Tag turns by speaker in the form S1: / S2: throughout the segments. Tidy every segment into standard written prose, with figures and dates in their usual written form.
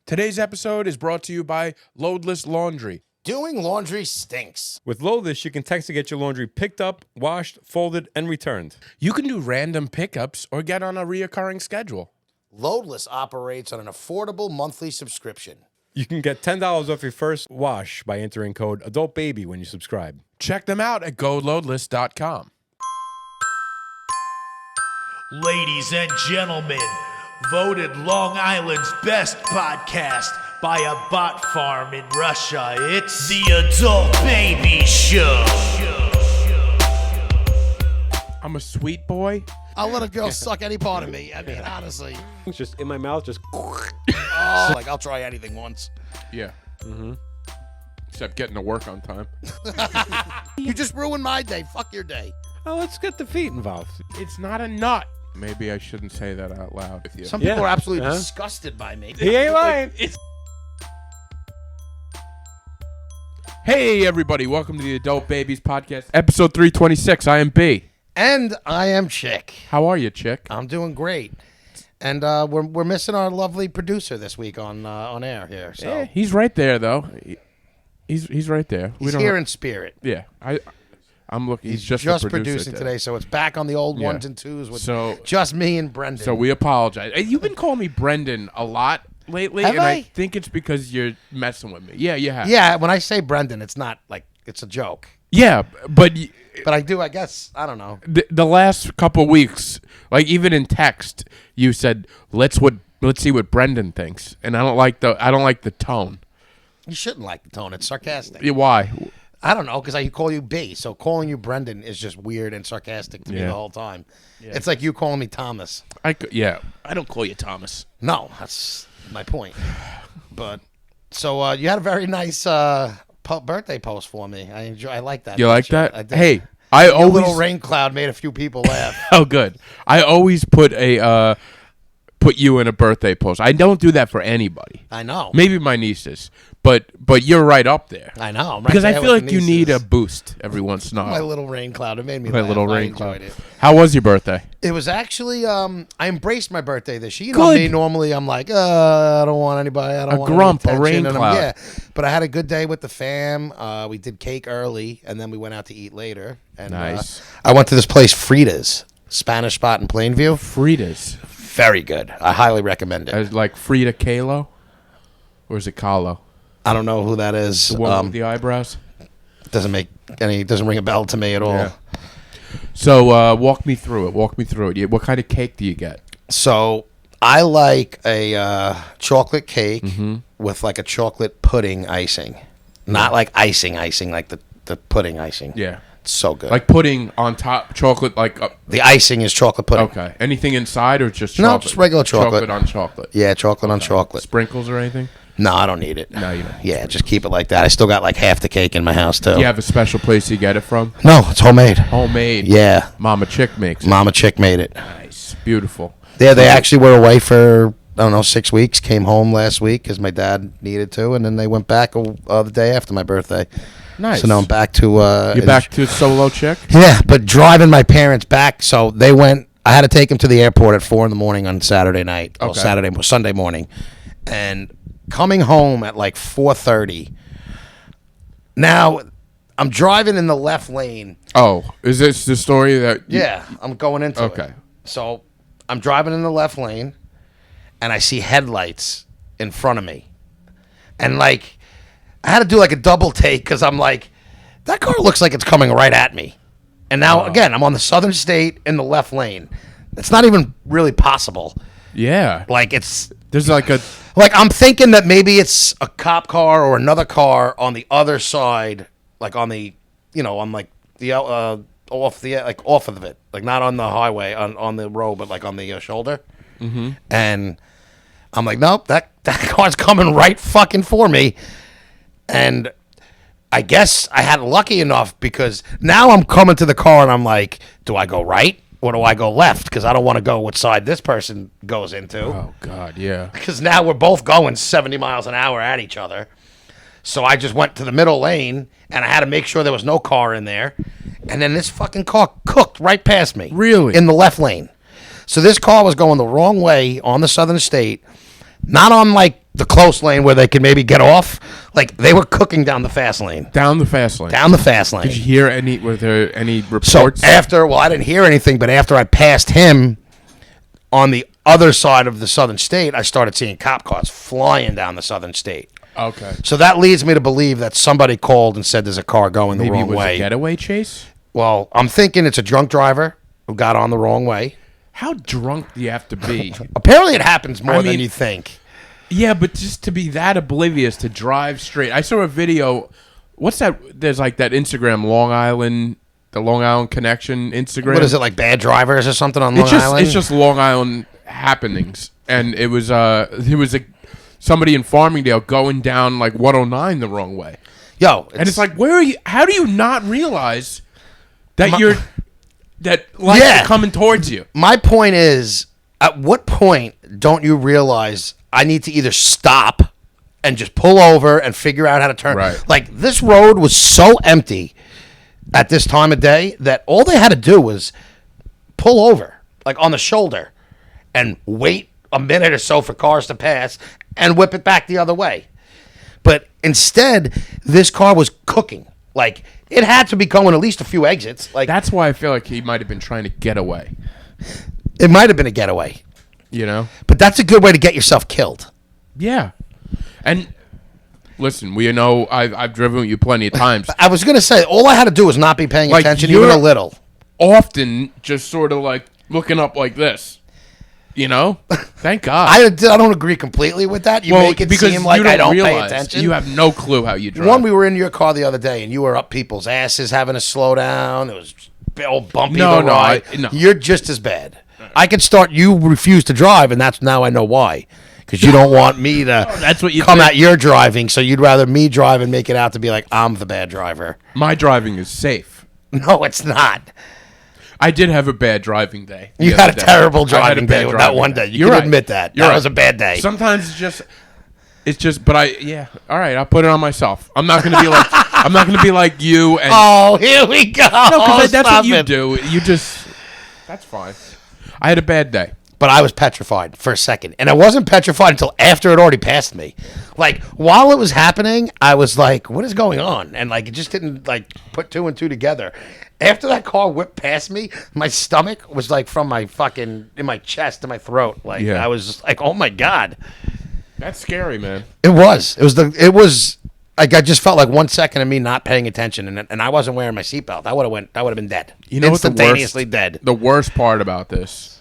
S1: Today's episode is brought to you by Loadless Laundry.
S2: Doing laundry stinks.
S3: With Loadless, you can text to get your laundry picked up, washed, folded, and returned.
S1: You can do random pickups or get on a reoccurring schedule.
S2: Loadless operates on an affordable monthly subscription.
S3: You can get $10 off your first wash by entering code ADULTBABY when you subscribe.
S1: Check them out at GoLoadless.com.
S4: Ladies and gentlemen, voted Long Island's best podcast by a bot farm in Russia. It's the Adult Baby Show.
S1: I'm a sweet boy.
S2: I'll let a girl suck any part of me. I mean, honestly.
S3: It's just in my mouth, just...
S2: Oh, like, I'll try anything once.
S1: Yeah. Mm-hmm. Except getting to work on time.
S2: You just ruined my day. Fuck your day.
S3: Oh, let's get the feet involved.
S1: It's not a nut. Maybe I shouldn't say that out loud with you.
S2: Some people are absolutely
S3: Uh-huh.
S2: disgusted by me.
S3: He ain't lying.
S1: Hey, everybody. Welcome to the Adult Babies Podcast, episode 326. I am B.
S2: And I am Chic.
S1: How are you, Chick?
S2: I'm doing great. And we're missing our lovely producer this week on air here. So
S1: Yeah, he's right there, though. He's right there.
S2: he's here in spirit.
S1: Yeah, I'm looking. He's just
S2: producing today, so it's back on the old ones and twos with just me and Brendan.
S1: So we apologize. Hey, you've been calling me Brendan a lot lately,
S2: Have
S1: and I
S2: I?
S1: think it's because you're messing with me. Yeah, you have.
S2: Yeah, when I say Brendan, it's not like it's a joke.
S1: Yeah, but
S2: I do, I guess, I don't know.
S1: the last couple of weeks, like even in text, you said let's see what Brendan thinks, and I don't like the tone.
S2: You shouldn't like the tone. It's sarcastic.
S1: Yeah, why?
S2: I don't know, because I call you B, so calling you Brendan is just weird and sarcastic to me the whole time. Yeah. It's like you calling me Thomas.
S1: I don't call you Thomas.
S2: No, that's my point. But so you had a very nice birthday post for me. I like that.
S1: You like
S2: picture.
S1: that?
S2: I did.
S1: Hey,
S2: Your little rain cloud made a few people laugh.
S1: Oh, good. I always put you in a birthday post. I don't do that for anybody.
S2: I know.
S1: Maybe my nieces, but you're right up there.
S2: I know. I'm right
S1: Because I
S2: there
S1: feel
S2: with
S1: like
S2: the
S1: you need a
S2: nieces.
S1: boost every once in a
S2: My
S1: while.
S2: little rain cloud. It made me
S1: My
S2: laugh.
S1: little
S2: I
S1: rain
S2: enjoyed
S1: cloud.
S2: it.
S1: How was your birthday?
S2: It was actually, I embraced my birthday this year. You know me, normally I'm like, I don't want anybody. I don't want
S1: grump,
S2: any
S1: a rain
S2: attention.
S1: cloud.
S2: Yeah, but I had a good day with the fam. We did cake early, and then we went out to eat later. And,
S1: Nice.
S2: I went to this place, Frida's, Spanish spot in Plainview.
S1: Frida's.
S2: Very good. I highly recommend it.
S1: Like Frida Kahlo? Or is it Kahlo?
S2: I don't know who that is.
S1: The one with the eyebrows?
S2: Doesn't ring a bell to me at all.
S1: Yeah. So walk me through it. What kind of cake do you get?
S2: So I like a chocolate cake with like a chocolate pudding icing. Not like icing, like the pudding icing.
S1: Yeah.
S2: It's so good.
S1: Like pudding on top, chocolate like...
S2: the icing is chocolate pudding.
S1: Okay. Anything inside or just
S2: No,
S1: chocolate?
S2: just regular chocolate.
S1: Chocolate on chocolate.
S2: Yeah, chocolate on chocolate.
S1: Sprinkles or anything?
S2: No, I don't need it.
S1: No, you don't.
S2: Yeah, just keep it like that. I still got like half the cake in my house too.
S1: Do you have a special place you get it from?
S2: No, it's homemade.
S1: Homemade.
S2: Yeah.
S1: Mama Chick makes it.
S2: Mama Chick made it.
S1: Nice. Beautiful.
S2: Yeah, they actually were away for, I don't know, 6 weeks. Came home last week because my dad needed to, and then they went back the day after my birthday.
S1: Nice.
S2: So now I'm back to...
S1: You're back to solo Chick?
S2: Yeah, but driving my parents back, so they went... I had to take them to the airport at 4 in the morning on Saturday night.
S1: Okay.
S2: Well, Sunday morning. And coming home at like 4:30. Now, I'm driving in the left lane.
S1: Oh, is this the story that...
S2: Yeah, I'm going into it.
S1: Okay.
S2: So I'm driving in the left lane, and I see headlights in front of me. And like... I had to do like a double take because I'm like, that car looks like it's coming right at me. And now, again, I'm on the southern state in the left lane. It's not even really possible.
S1: Yeah.
S2: Like, it's...
S1: There's like a...
S2: Like, I'm thinking that maybe it's a cop car or another car on the other side, like on the, on like the, off of it. Like, not on the highway, on the road, but like on the shoulder. Mm-hmm. And I'm like, nope, that car's coming right fucking for me. And I guess I had lucky enough because now I'm coming to the car and I'm like, do I go right or do I go left? Because I don't want to go which side this person goes into.
S1: Oh, God, yeah.
S2: Because now we're both going 70 miles an hour at each other. So I just went to the middle lane and I had to make sure there was no car in there. And then this fucking car cooked right past me.
S1: Really?
S2: In the left lane. So this car was going the wrong way on the southern state. Not on like the close lane where they could maybe get off. Like, they were cooking down the fast lane.
S1: Down the fast lane.
S2: Down the fast lane.
S1: Did you hear any? Were there any
S2: So
S1: reports?
S2: I didn't hear anything, but after I passed him on the other side of the southern state, I started seeing cop cars flying down the southern state.
S1: Okay.
S2: So that leads me to believe that somebody called and said there's a car going the
S1: Maybe it
S2: wrong
S1: was
S2: way.
S1: a getaway chase.
S2: Well, I'm thinking it's a drunk driver who got on the wrong way.
S1: How drunk do you have to be?
S2: Apparently, it happens more
S1: I
S2: than
S1: mean-
S2: you think.
S1: Yeah, but just to be that oblivious to drive straight. I saw a video. What's that? There's like that Instagram the Long Island Connection Instagram.
S2: What is it, like Bad Drivers or something on Long
S1: It's just
S2: Island?
S1: it's just Long Island happenings, and it was somebody in Farmingdale going down like 109 the wrong way,
S2: Yo,
S1: and it's like, where are you? How do you not realize that lights
S2: Yeah.
S1: are coming towards you?
S2: my point is, at what point don't you realize I need to either stop and just pull over and figure out how to turn?
S1: Right.
S2: Like, this road was so empty at this time of day that all they had to do was pull over, like on the shoulder, and wait a minute or so for cars to pass and whip it back the other way. But instead, this car was cooking. Like, it had to be going at least a few exits. Like,
S1: That's why I feel like he might have been trying to get away.
S2: it might have been a getaway.
S1: You know?
S2: But that's a good way to get yourself killed.
S1: Yeah. And listen, we know I've driven with you plenty of times.
S2: I was going to say, all I had to do was not be paying
S1: Like,
S2: attention
S1: you're-
S2: even a little.
S1: Often just sort of like looking up like this. You know? Thank God.
S2: I don't agree completely with that. You make it seem like I don't pay attention.
S1: You have no clue how you drive.
S2: One, we were in your car the other day, and you were up people's asses having to slow down. It was all bumpy.
S1: No,
S2: the
S1: no,
S2: ride.
S1: no.
S2: You're just as bad. I could start. You refuse to drive, and that's now I know why. Because you don't want me to
S1: that's what you
S2: come
S1: think.
S2: at your driving, so you'd rather me drive and make it out to be like I'm the bad driver.
S1: My driving is safe.
S2: No, it's not.
S1: I did have a bad driving day. the
S2: You
S1: other
S2: had a
S1: day.
S2: terrible
S1: I had a
S2: driving
S1: bad
S2: day with that
S1: driving
S2: one day. You
S1: You're
S2: can
S1: right.
S2: admit that.
S1: You're
S2: That
S1: right.
S2: was a bad day.
S1: Sometimes it's just, but all right, I'll put it on myself. I'm not gonna be like, I'm not gonna be like you and
S2: Oh, here we go.
S1: no, because that's
S2: Stop
S1: what you
S2: it.
S1: do. You just, that's fine. I had a bad day.
S2: But I was petrified for a second. And I wasn't petrified until after it already passed me. Like, while it was happening, I was like, what is going on? And, like, it just didn't, like, put two and two together. After that car whipped past me, my stomach was, like, from my fucking, in my chest to my throat. Like,
S1: Yeah.
S2: I was just like, oh, my God.
S1: That's scary, man.
S2: It was. It was, like, I just felt like 1 second of me not paying attention. And I wasn't wearing my seatbelt. I would have been dead.
S1: You know what the
S2: instantaneously dead.
S1: The worst part about this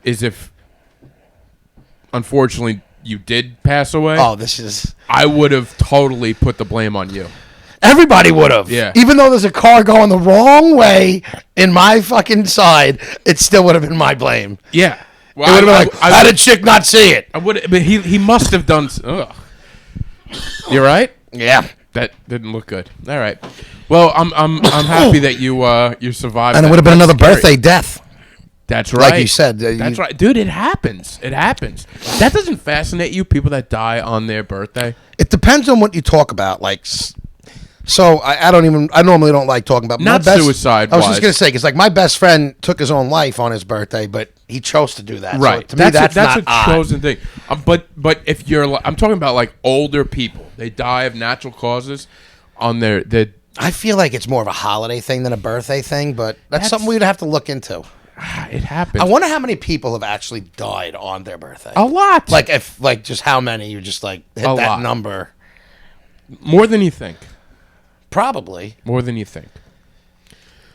S1: is if, unfortunately, you did pass away.
S2: Oh, this is...
S1: I would have totally put the blame on you.
S2: Everybody would have.
S1: Yeah.
S2: Even though there's a car going the wrong way in my fucking side, it still would have been my blame.
S1: Yeah. Well,
S2: It would have been like, how did Chic not see it?
S1: I would, but he must have done. Ugh. You're right.
S2: Yeah.
S1: That didn't look good. All right. Well, I'm happy that you survived.
S2: And it
S1: that.
S2: would have been
S1: That's
S2: another
S1: scary.
S2: birthday death.
S1: That's right.
S2: Like you said.
S1: That's right, dude. It happens. It happens. That doesn't fascinate you? People that die on their birthday.
S2: It depends on what you talk about. Like, so I normally don't like talking about
S1: Not
S2: my best,
S1: suicide-wise.
S2: I was just going to say, because like my best friend took his own life on his birthday, but he chose to do that.
S1: Right.
S2: So to me, that's not
S1: a
S2: odd.
S1: chosen thing. But if you're, I'm talking about like older people, they die of natural causes on their.
S2: I feel like it's more of a holiday thing than a birthday thing, but that's something we'd have to look into.
S1: It happens.
S2: I wonder how many people have actually died on their birthday.
S1: A lot.
S2: Like just how many you just like hit
S1: A
S2: that
S1: lot.
S2: number.
S1: More than you think.
S2: Probably.
S1: More than you think.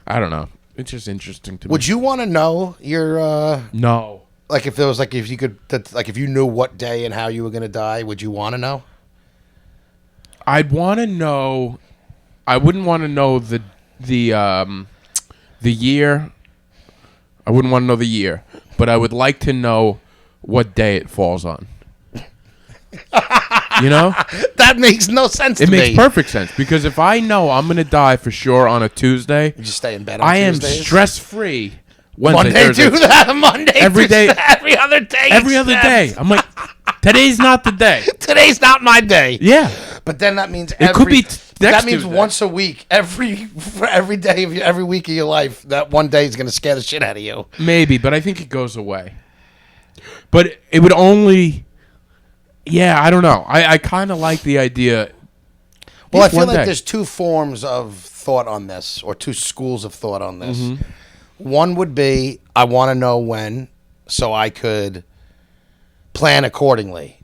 S1: I don't know. It's just interesting to me.
S2: Would you want to know your
S1: No.
S2: like if there was like if you could like if you knew what day and how you were going to die, would you want to know?
S1: I'd want to know. I wouldn't want to know the year. I wouldn't want to know the year, but I would like to know what day it falls on. You know?
S2: That makes no sense to
S1: It
S2: me.
S1: makes perfect sense because if I know I'm going to die for sure on a Tuesday,
S2: You just stay in bed on
S1: I am
S2: Tuesdays?
S1: stress-free Wednesday,
S2: Monday
S1: Thursday.
S2: do that. Monday
S1: Every
S2: do
S1: day-
S2: that. Every other day.
S1: Every other day. I'm like, today's not the day.
S2: Today's not my day.
S1: Yeah.
S2: But then that means
S1: It could be next
S2: that means
S1: Tuesday.
S2: once a week, for every day of every week of your life, that one day is going to scare the shit out of you.
S1: Maybe, but I think it goes away. But it would only Yeah, I don't know. I kind of like the idea.
S2: Well, I
S1: Just
S2: feel
S1: one
S2: like
S1: day.
S2: there's two forms of thought on this, or two schools of thought on this.
S1: Mm-hmm.
S2: One would be, I want to know when, so I could plan accordingly.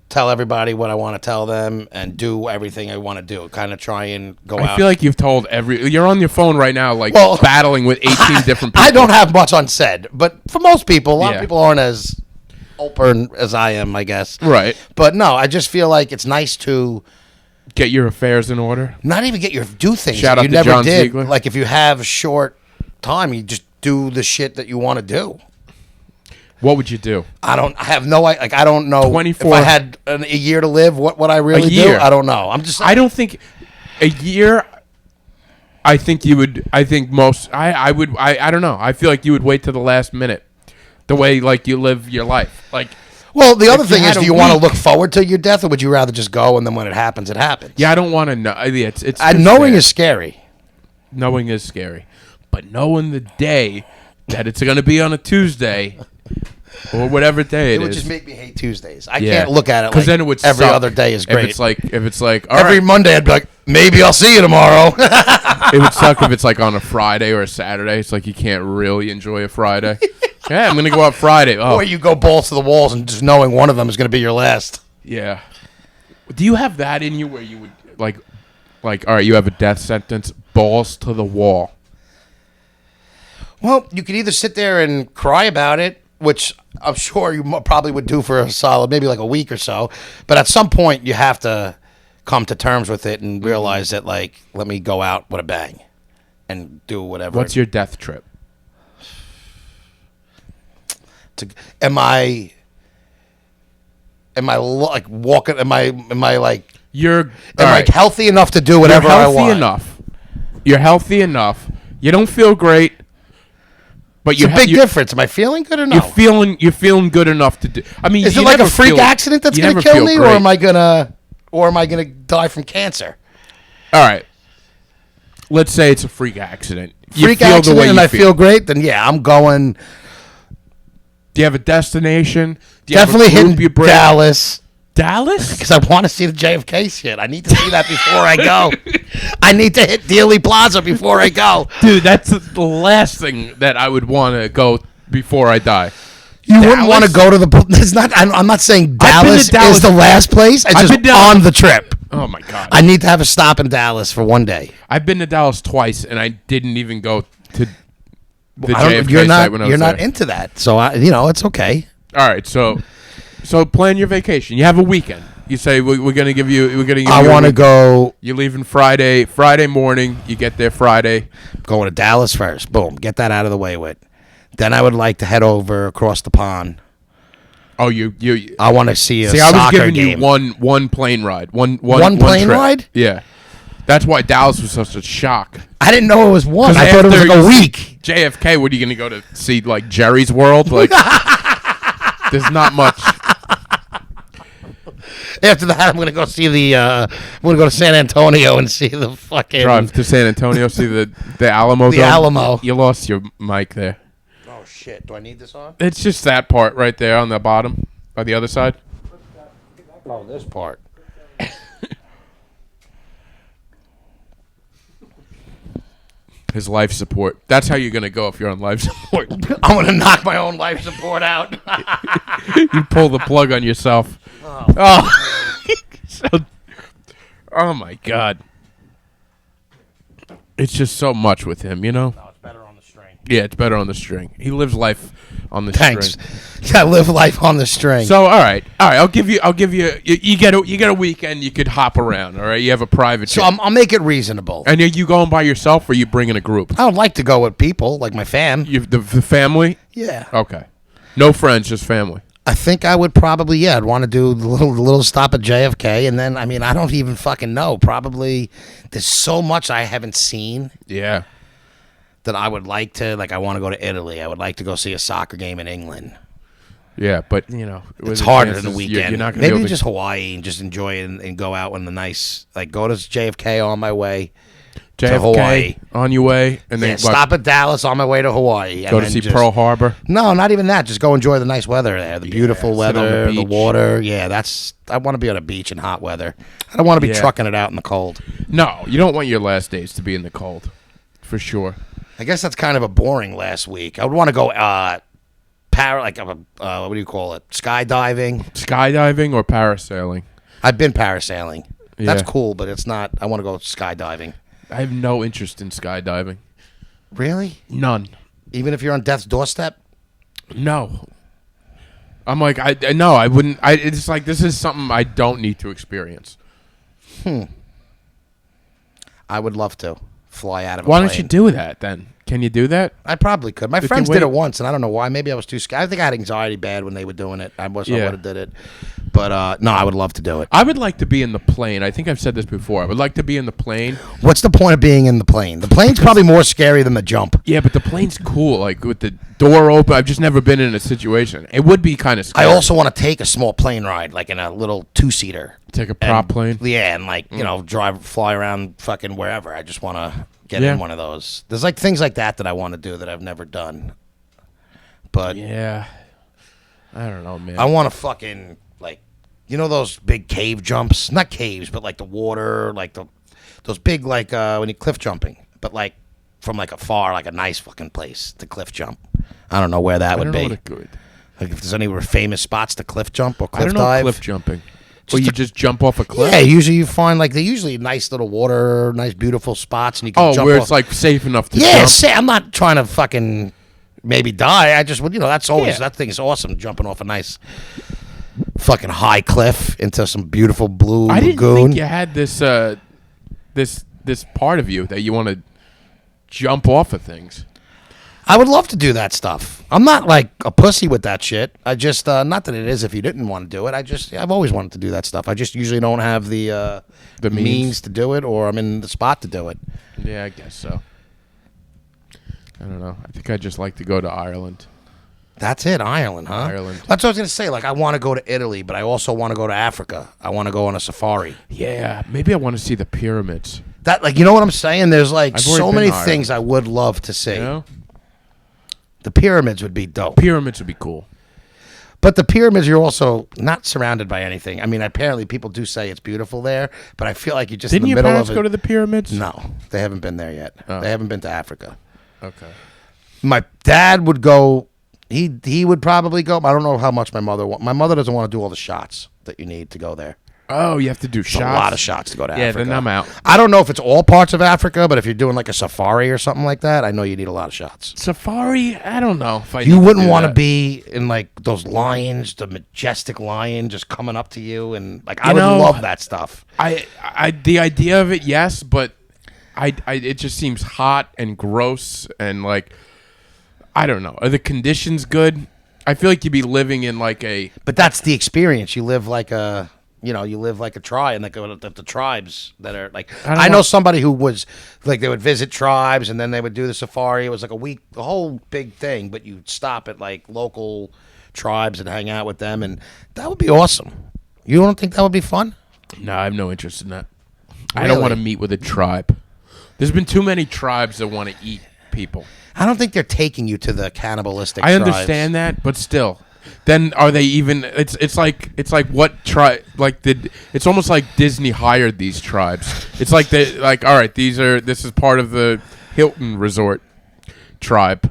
S2: Tell everybody what I want to tell them and do everything I want to do. Kind of try and go out.
S1: I feel like you've told you're on your phone right now, like
S2: Well,
S1: battling with 18 different people.
S2: I don't have much unsaid, but for most people, a lot
S1: Yeah.
S2: of people aren't as open as I am, I guess.
S1: Right.
S2: But no, I just feel like it's nice to
S1: Get your affairs in order.
S2: not even do things
S1: Shout
S2: that
S1: out
S2: you
S1: to
S2: never
S1: John
S2: did.
S1: Ziegler.
S2: Like if you have short time, you just do the shit that you want to do.
S1: What would you do?
S2: I have no like I don't know
S1: 24
S2: if I had a year to live, what would I really
S1: year.
S2: do? I don't know. I'm just
S1: I don't think a year. I think you would. I think most. I would. I don't know. I feel like you would wait to the last minute. The way like you live your life. Like
S2: Well, the other
S1: if you
S2: thing
S1: had
S2: is,
S1: a
S2: do you want to
S1: week-
S2: look forward to your death, or would you rather just go and then when it happens, it happens?
S1: yeah, I don't want to know. Yeah, it's
S2: Knowing
S1: sad.
S2: is scary.
S1: Knowing is scary, but knowing the day that it's going to be on a Tuesday or whatever day
S2: It
S1: it
S2: would
S1: is.
S2: just make me hate Tuesdays. I
S1: Yeah.
S2: can't look at it
S1: 'Cause
S2: like
S1: then it would
S2: every
S1: suck.
S2: other day is great.
S1: If it's like all
S2: Every
S1: right.
S2: Monday, I'd be like, maybe I'll see you tomorrow.
S1: It would suck if it's like on a Friday or a Saturday. It's like you can't really enjoy a Friday. Yeah, I'm gonna go out Friday. Oh,
S2: Or you go balls to the walls and just knowing one of them is going to be your last.
S1: yeah. Do you have that in you where you would like, all right, you have a death sentence, balls to the wall.
S2: Well, you could either sit there and cry about it, which I'm sure you probably would do for a solid, maybe like a week or so. But at some point, you have to come to terms with it and realize that, like, let me go out with a bang and do whatever.
S1: What's your death trip?
S2: Am I like walking? Am I like?
S1: You're
S2: Am I healthy enough to do whatever
S1: You're
S2: I
S1: healthy
S2: want?
S1: enough. You're healthy enough. You don't feel great, but
S2: It's a big difference. Am I feeling good or no?
S1: You're feeling good enough to do. I mean,
S2: Is
S1: you
S2: it like a
S1: never
S2: freak
S1: feel-
S2: accident that's
S1: you
S2: going to
S1: never
S2: kill
S1: feel
S2: me,
S1: great.
S2: or am I gonna die from cancer?
S1: All right. Let's say it's a freak accident. You
S2: Freak
S1: feel the
S2: accident,
S1: way
S2: and
S1: you
S2: I feel great. Then yeah, I'm going.
S1: Do you have a destination? Do you have a
S2: Definitely
S1: group
S2: hitting
S1: you bring?
S2: Dallas
S1: Dallas?
S2: because I want to see the JFK shit. I need to see that before I go. I need to hit Dealey Plaza before I go.
S1: Dude, that's the last thing that I would want to go before I die.
S2: You wouldn't
S1: Dallas?
S2: want to go to the. It's not. I'm not saying
S1: I've been to
S2: Dallas
S1: Dallas.
S2: is the last place. It's
S1: I've
S2: just
S1: been down-
S2: on the trip.
S1: Oh my god.
S2: I need to have a stop in Dallas for one day.
S1: I've been to Dallas twice, and I didn't even go to the
S2: I don't-
S1: JFK
S2: you're
S1: site
S2: not.
S1: when I was
S2: You're not
S1: there.
S2: into that, so it's okay.
S1: All right, so plan your vacation. You have a weekend. You say we're gonna give you. We're gonna. Give
S2: I
S1: you a
S2: want to
S1: weekend.
S2: go.
S1: You're leaving Friday morning. You get there Friday.
S2: Going to Dallas first. Boom. Get that out of the way with. Then I would like to head over across the pond.
S1: Oh, you.
S2: I want to see a
S1: See, I was
S2: soccer
S1: giving
S2: game.
S1: you one plane ride. One
S2: plane
S1: trip.
S2: ride?
S1: Yeah, that's why Dallas was such a shock.
S2: I didn't know it was one.
S1: 'Cause
S2: I thought it was
S1: after
S2: like a
S1: you see
S2: week.
S1: JFK, what are you gonna go to see? Like Jerry's World? Like, there's not much.
S2: After that, I'm gonna go see the. I'm gonna go to San Antonio and see the fucking.
S1: Drive to San Antonio, see the Alamo.
S2: The
S1: Dome.
S2: Alamo.
S1: You lost your mic there.
S2: Oh shit! Do I need this on?
S1: It's just that part right there on the bottom, on the other side.
S2: Oh, this part.
S1: His life support. That's how you're gonna go if you're on life support.
S2: I'm gonna knock my own life support out.
S1: You pull the plug on yourself. Oh, so, oh my god. It's just so much with him, you know.
S2: No, it's better on the string.
S1: Yeah, it's better on the string. He lives life on the
S2: Thanks.
S1: string.
S2: I live life on the string.
S1: So all right. I'll give you. You get a weekend. You could hop around. All right. You have a private.
S2: So
S1: jet.
S2: I'll make it reasonable.
S1: And are you going by yourself, or are you bringing a group?
S2: I would like to go with people like my fam.
S1: The family.
S2: Yeah.
S1: Okay. No friends, just family.
S2: I think I would probably, I'd want to do the little stop at JFK, and then, I mean, I don't even fucking know. Probably, there's so much I haven't seen
S1: Yeah.
S2: that I would like to, like, I want to go to Italy. I would like to go see a soccer game in England.
S1: Yeah, but you know, with
S2: It's
S1: the
S2: harder than the
S1: chances,
S2: weekend.
S1: You're not gonna
S2: Maybe
S1: be able to,
S2: just Hawaii and just enjoy it and go out on the nice, like, go to JFK on my way.
S1: JFK
S2: Hawaii.
S1: on your way, and
S2: Yeah,
S1: then
S2: stop at Dallas on my way to Hawaii.
S1: go
S2: and
S1: to
S2: then
S1: see Pearl Harbor.
S2: No, not even that. Just go enjoy the nice weather there. The beautiful
S1: sit on the
S2: weather, the
S1: beach.
S2: water. Yeah, I want to be on a beach in hot weather. I don't want to be
S1: Yeah.
S2: trucking it out in the cold.
S1: No, you don't want your last days to be in the cold, for sure.
S2: I guess that's kind of a boring last week. I would want to go what do you call it? Skydiving.
S1: Skydiving or parasailing?
S2: I've been parasailing. That's
S1: Yeah.
S2: cool, but it's not. I want to go skydiving.
S1: I have no interest in skydiving.
S2: Really?
S1: None.
S2: Even if you're on death's doorstep?
S1: No. I'm like, no, I wouldn't. It's like, this is something I don't need to experience.
S2: I would love to fly out of a
S1: Why
S2: plane.
S1: don't you do that then? Can you do that?
S2: I probably could. My
S1: If you
S2: friends
S1: wait-
S2: did it once, and I don't know why. Maybe I was too scared. I think I had anxiety bad when they were doing it. I would have did it. But no, I would love to do it.
S1: I would like to be in the plane. I think I've said this before. I would like to be in the plane.
S2: What's the point of being in the plane? The plane's probably more scary than the jump.
S1: Yeah, but the plane's cool. Like, with the door open. I've just never been in a situation. It would be kind of
S2: I
S1: scary.
S2: also want to take a small plane ride, like in a little two-seater.
S1: Take a prop plane.
S2: Yeah, and like, fly around fucking wherever. I just want to get
S1: Yeah.
S2: in one of those. There's like things like that I want to do that I've never done. But
S1: Yeah. I don't know, man.
S2: I want to fucking, like, those big cave jumps? Not caves, but like the water, like those big, like, when you're cliff jumping. But like from like afar, like a nice fucking place to cliff jump. I don't know where that
S1: I
S2: would
S1: don't know
S2: be.
S1: what it could.
S2: Like if there's any famous spots to cliff jump or
S1: I
S2: cliff
S1: don't know
S2: dive.
S1: cliff jumping. Well, you just jump off a cliff?
S2: Yeah, usually you find like they're usually nice little water, nice beautiful spots, and you can
S1: Oh,
S2: jump
S1: where
S2: off.
S1: it's like safe enough to
S2: Yeah,
S1: jump.
S2: I'm not trying to fucking maybe die. I just would, that's always
S1: Yeah.
S2: that thing is awesome, jumping off a nice fucking high cliff into some beautiful blue
S1: I didn't
S2: lagoon.
S1: think you had this this part of you that you want to jump off of things.
S2: I would love to do that stuff. I'm not like a pussy with that shit. I just not that it is if you didn't want to do it. I've always wanted to do that stuff. I just usually don't have the means to do it, or I'm in the spot to do it.
S1: Yeah, I guess so. I don't know. I think I'd just like to go to Ireland.
S2: That's it, Ireland, huh?
S1: Ireland.
S2: That's what I was gonna say. Like, I want to go to Italy, but I also want to go to Africa. I want to go on a safari.
S1: Yeah, maybe I want to see the pyramids.
S2: That, like, you know what I'm saying? There's like
S1: I've already
S2: so
S1: been
S2: many
S1: to Ireland.
S2: things I would love to see.
S1: You know,
S2: The pyramids would be dope,
S1: pyramids would be cool.
S2: but the pyramids you're also not surrounded by anything. I mean, apparently people do say it's beautiful there, but I feel like you're just
S1: Didn't
S2: in the
S1: your
S2: middle
S1: parents
S2: of it.
S1: go to the pyramids?
S2: No, they haven't been there yet.
S1: Oh.
S2: They haven't been to Africa.
S1: Okay.
S2: My dad would go. He would probably go. I don't know how much my mother. My mother doesn't want to do all the shots that you need to go there.
S1: Oh, you have to do
S2: It's
S1: shots.
S2: a lot of shots to go to
S1: Yeah,
S2: Africa.
S1: then I'm out.
S2: I don't know if it's all parts of Africa, but if you're doing like a safari or something like that, I know you need a lot of shots.
S1: Safari? I don't know if I.
S2: You
S1: need
S2: wouldn't
S1: do
S2: want to
S1: that.
S2: be in like those lions, the majestic lion just coming up to you, and like I
S1: You
S2: would
S1: know,
S2: love that stuff.
S1: The idea of it, yes, but it just seems hot and gross and like, I don't know. Are the conditions good? I feel like you'd be living in like a.
S2: But that's the experience. You live like a. You live like a tribe, and like the tribes that are like. I know somebody who was like they would visit tribes, and then they would do the safari. It was like a week, a whole big thing. But you'd stop at like local tribes and hang out with them, and that would be awesome. You don't think that would be fun?
S1: No, I have no interest in that. I
S2: Really?
S1: don't want to meet with a tribe. There's been too many tribes that want to eat people.
S2: I don't think they're taking you to the cannibalistic.
S1: I
S2: tribes.
S1: understand that, but still. Then are they even? It's like what tribe? Like it's almost like Disney hired these tribes. It's like they like all right. This is part of the Hilton Resort tribe.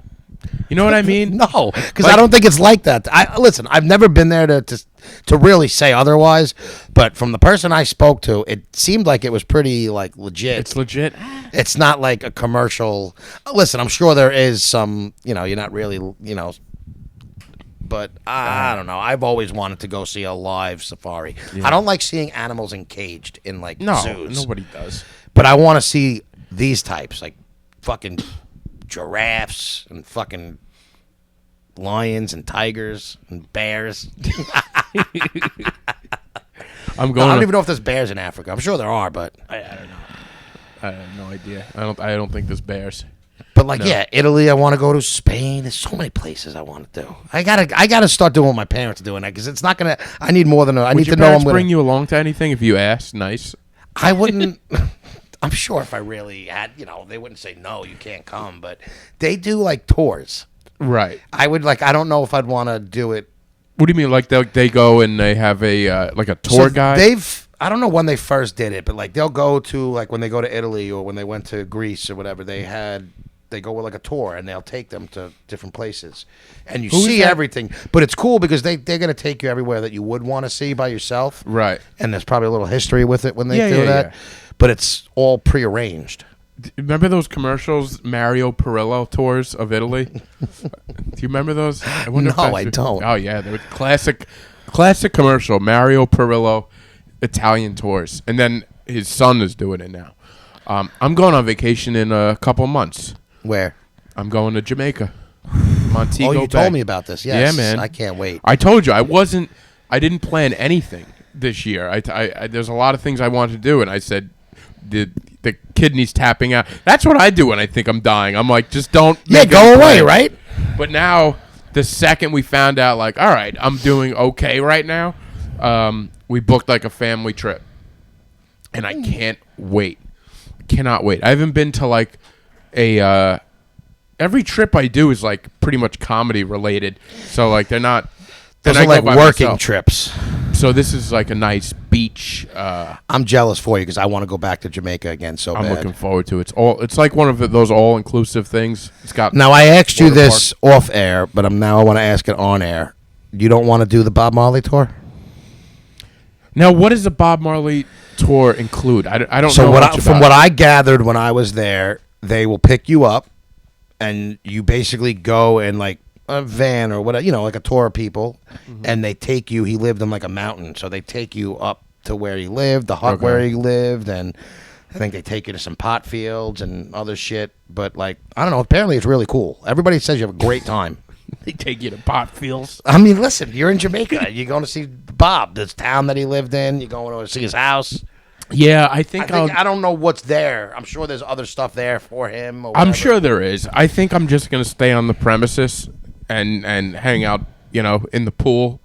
S1: You know what I mean?
S2: No, because
S1: Like-
S2: I don't think it's like that. Listen. I've never been there to really say otherwise. But from the person I spoke to, it seemed like it was pretty like legit.
S1: It's legit.
S2: It's not like a commercial. Listen, I'm sure there is some. You're not really. But I don't know. I've always wanted to go see a live safari. I don't like seeing animals encaged in like
S1: No,
S2: zoos.
S1: nobody does.
S2: But I want to see these types, like fucking giraffes and fucking lions and tigers and bears.
S1: I'm
S2: I
S1: going.
S2: don't even know if there's bears in Africa. I'm sure there are, but
S1: I don't know. I have no idea. I don't think there's bears.
S2: like yeah, Italy. I want to go to Spain. There's so many places I want to do. I gotta start doing what my parents are doing because it's not gonna. I need more than I
S1: Would
S2: need
S1: your
S2: to know. I'm
S1: parents
S2: gonna
S1: bring you along to anything if you asked? Nice.
S2: I wouldn't. I'm sure if I really had, they wouldn't say no, you can't come, but they do like tours.
S1: Right.
S2: I would I don't know if I'd want to do it.
S1: What do you mean? Like they go and they have a like a tour guide?
S2: I don't know when they first did it, but like they'll go to like when they go to Italy or when they went to Greece or whatever, they go with like a tour and they'll take them to different places and you see everything. But it's cool because they're going to take you everywhere that you would want to see by yourself.
S1: Right.
S2: And there's probably a little history with it when they do
S1: Yeah,
S2: that.
S1: yeah.
S2: But it's all prearranged.
S1: Remember those commercials, Mario Perillo tours of Italy? Do you remember those? I wonder if
S2: No,
S1: that's
S2: I don't.
S1: Oh yeah, they were classic commercial, Mario Perillo Italian tours, and then his son is doing it now. I'm going on vacation in a couple months.
S2: Where?
S1: I'm going to Jamaica, Montego
S2: Oh, you
S1: Bay.
S2: told me about this. Yes.
S1: Yeah, man.
S2: I can't wait.
S1: I told you I didn't plan anything this year. I there's a lot of things I wanted to do, and I said the kidneys tapping out. That's what I do when I think I'm dying. I'm like, just don't. Make
S2: go
S1: any
S2: away,
S1: plans.
S2: right?
S1: But now, the second we found out, like, all right, I'm doing okay right now, we booked like a family trip, and I can't wait. Cannot wait. I haven't been to like a. Every trip I do is like pretty much comedy related, so like they're not.
S2: Those
S1: and
S2: are
S1: I
S2: like
S1: go by
S2: working
S1: myself.
S2: trips.
S1: So this is like a nice beach.
S2: I'm jealous for you because I want to go back to Jamaica again so
S1: I'm
S2: bad.
S1: looking forward to it. It's like one of those all inclusive things. It's got
S2: Now, I asked you
S1: water
S2: this off air, but I want to ask it on air. You don't want to do the Bob Marley tour?
S1: Now, what does the Bob Marley tour include? I don't
S2: So
S1: know
S2: what
S1: much
S2: from
S1: about
S2: what
S1: it.
S2: I gathered when I was there, they will pick you up, and you basically go in like a van or whatever, like a tour of people, and they take you. He lived in like a mountain, so they take you up to where he lived, the hut
S1: Okay.
S2: where he lived, and I think they take you to some pot fields and other shit. But like, I don't know. Apparently, it's really cool. Everybody says you have a great time.
S1: They take you to pot fields.
S2: I mean, listen, you're in Jamaica. You're going to see Bob, this town that he lived in. You're going to see his house.
S1: Yeah, I think
S2: I don't know what's there. I'm sure there's other stuff there for him. Or
S1: I'm
S2: whatever.
S1: sure there is. I think I'm just gonna stay on the premises and hang out, in the pool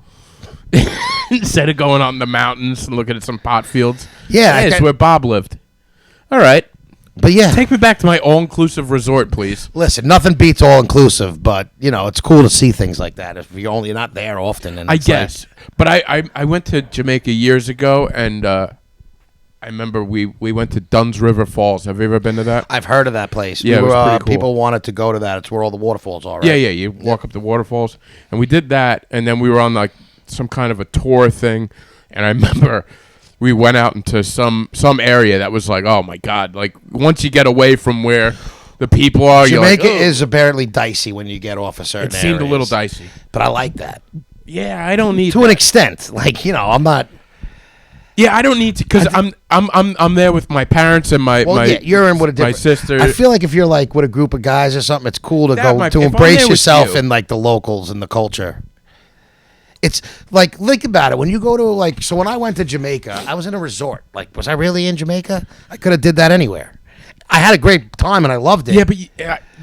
S1: instead of going on the mountains and looking at some pot fields.
S2: Yeah,
S1: Hey, it's where Bob lived. All right,
S2: But yeah,
S1: take me back to my all-inclusive resort, please.
S2: listen, nothing beats all inclusive, but it's cool to see things like that if you're not there often. And
S1: I
S2: it's like-
S1: guess, but I went to Jamaica years ago, and I remember we went to Dunn's River Falls. Have you ever been to that?
S2: I've heard of that place.
S1: Yeah, it was pretty cool.
S2: People wanted to go to that. It's where all the waterfalls are. Right?
S1: Yeah. You walk up the waterfalls, and we did that, and then we were on like some kind of a tour thing, and I remember we went out into some area that was like, oh my god! Like once you get away from where the people are,
S2: Jamaica
S1: you're like,
S2: is apparently dicey when you get off a certain.
S1: It seemed a little
S2: areas.
S1: dicey.
S2: but I like that
S1: Yeah, I don't need
S2: to an extent. Like I'm not.
S1: Yeah, I don't need to because I'm there with my parents and my
S2: You're in with a different.
S1: my sister.
S2: I feel like if you're like with a group of guys or something, it's cool to
S1: That
S2: go
S1: might
S2: to
S1: be- if I'm
S2: embrace
S1: there with
S2: yourself
S1: you.
S2: in like the locals and the culture. It's like think about it when you go to like. So when I went to Jamaica, I was in a resort. Like, was I really in Jamaica? I could have did that anywhere. I had a great time and I loved it.
S1: Yeah, but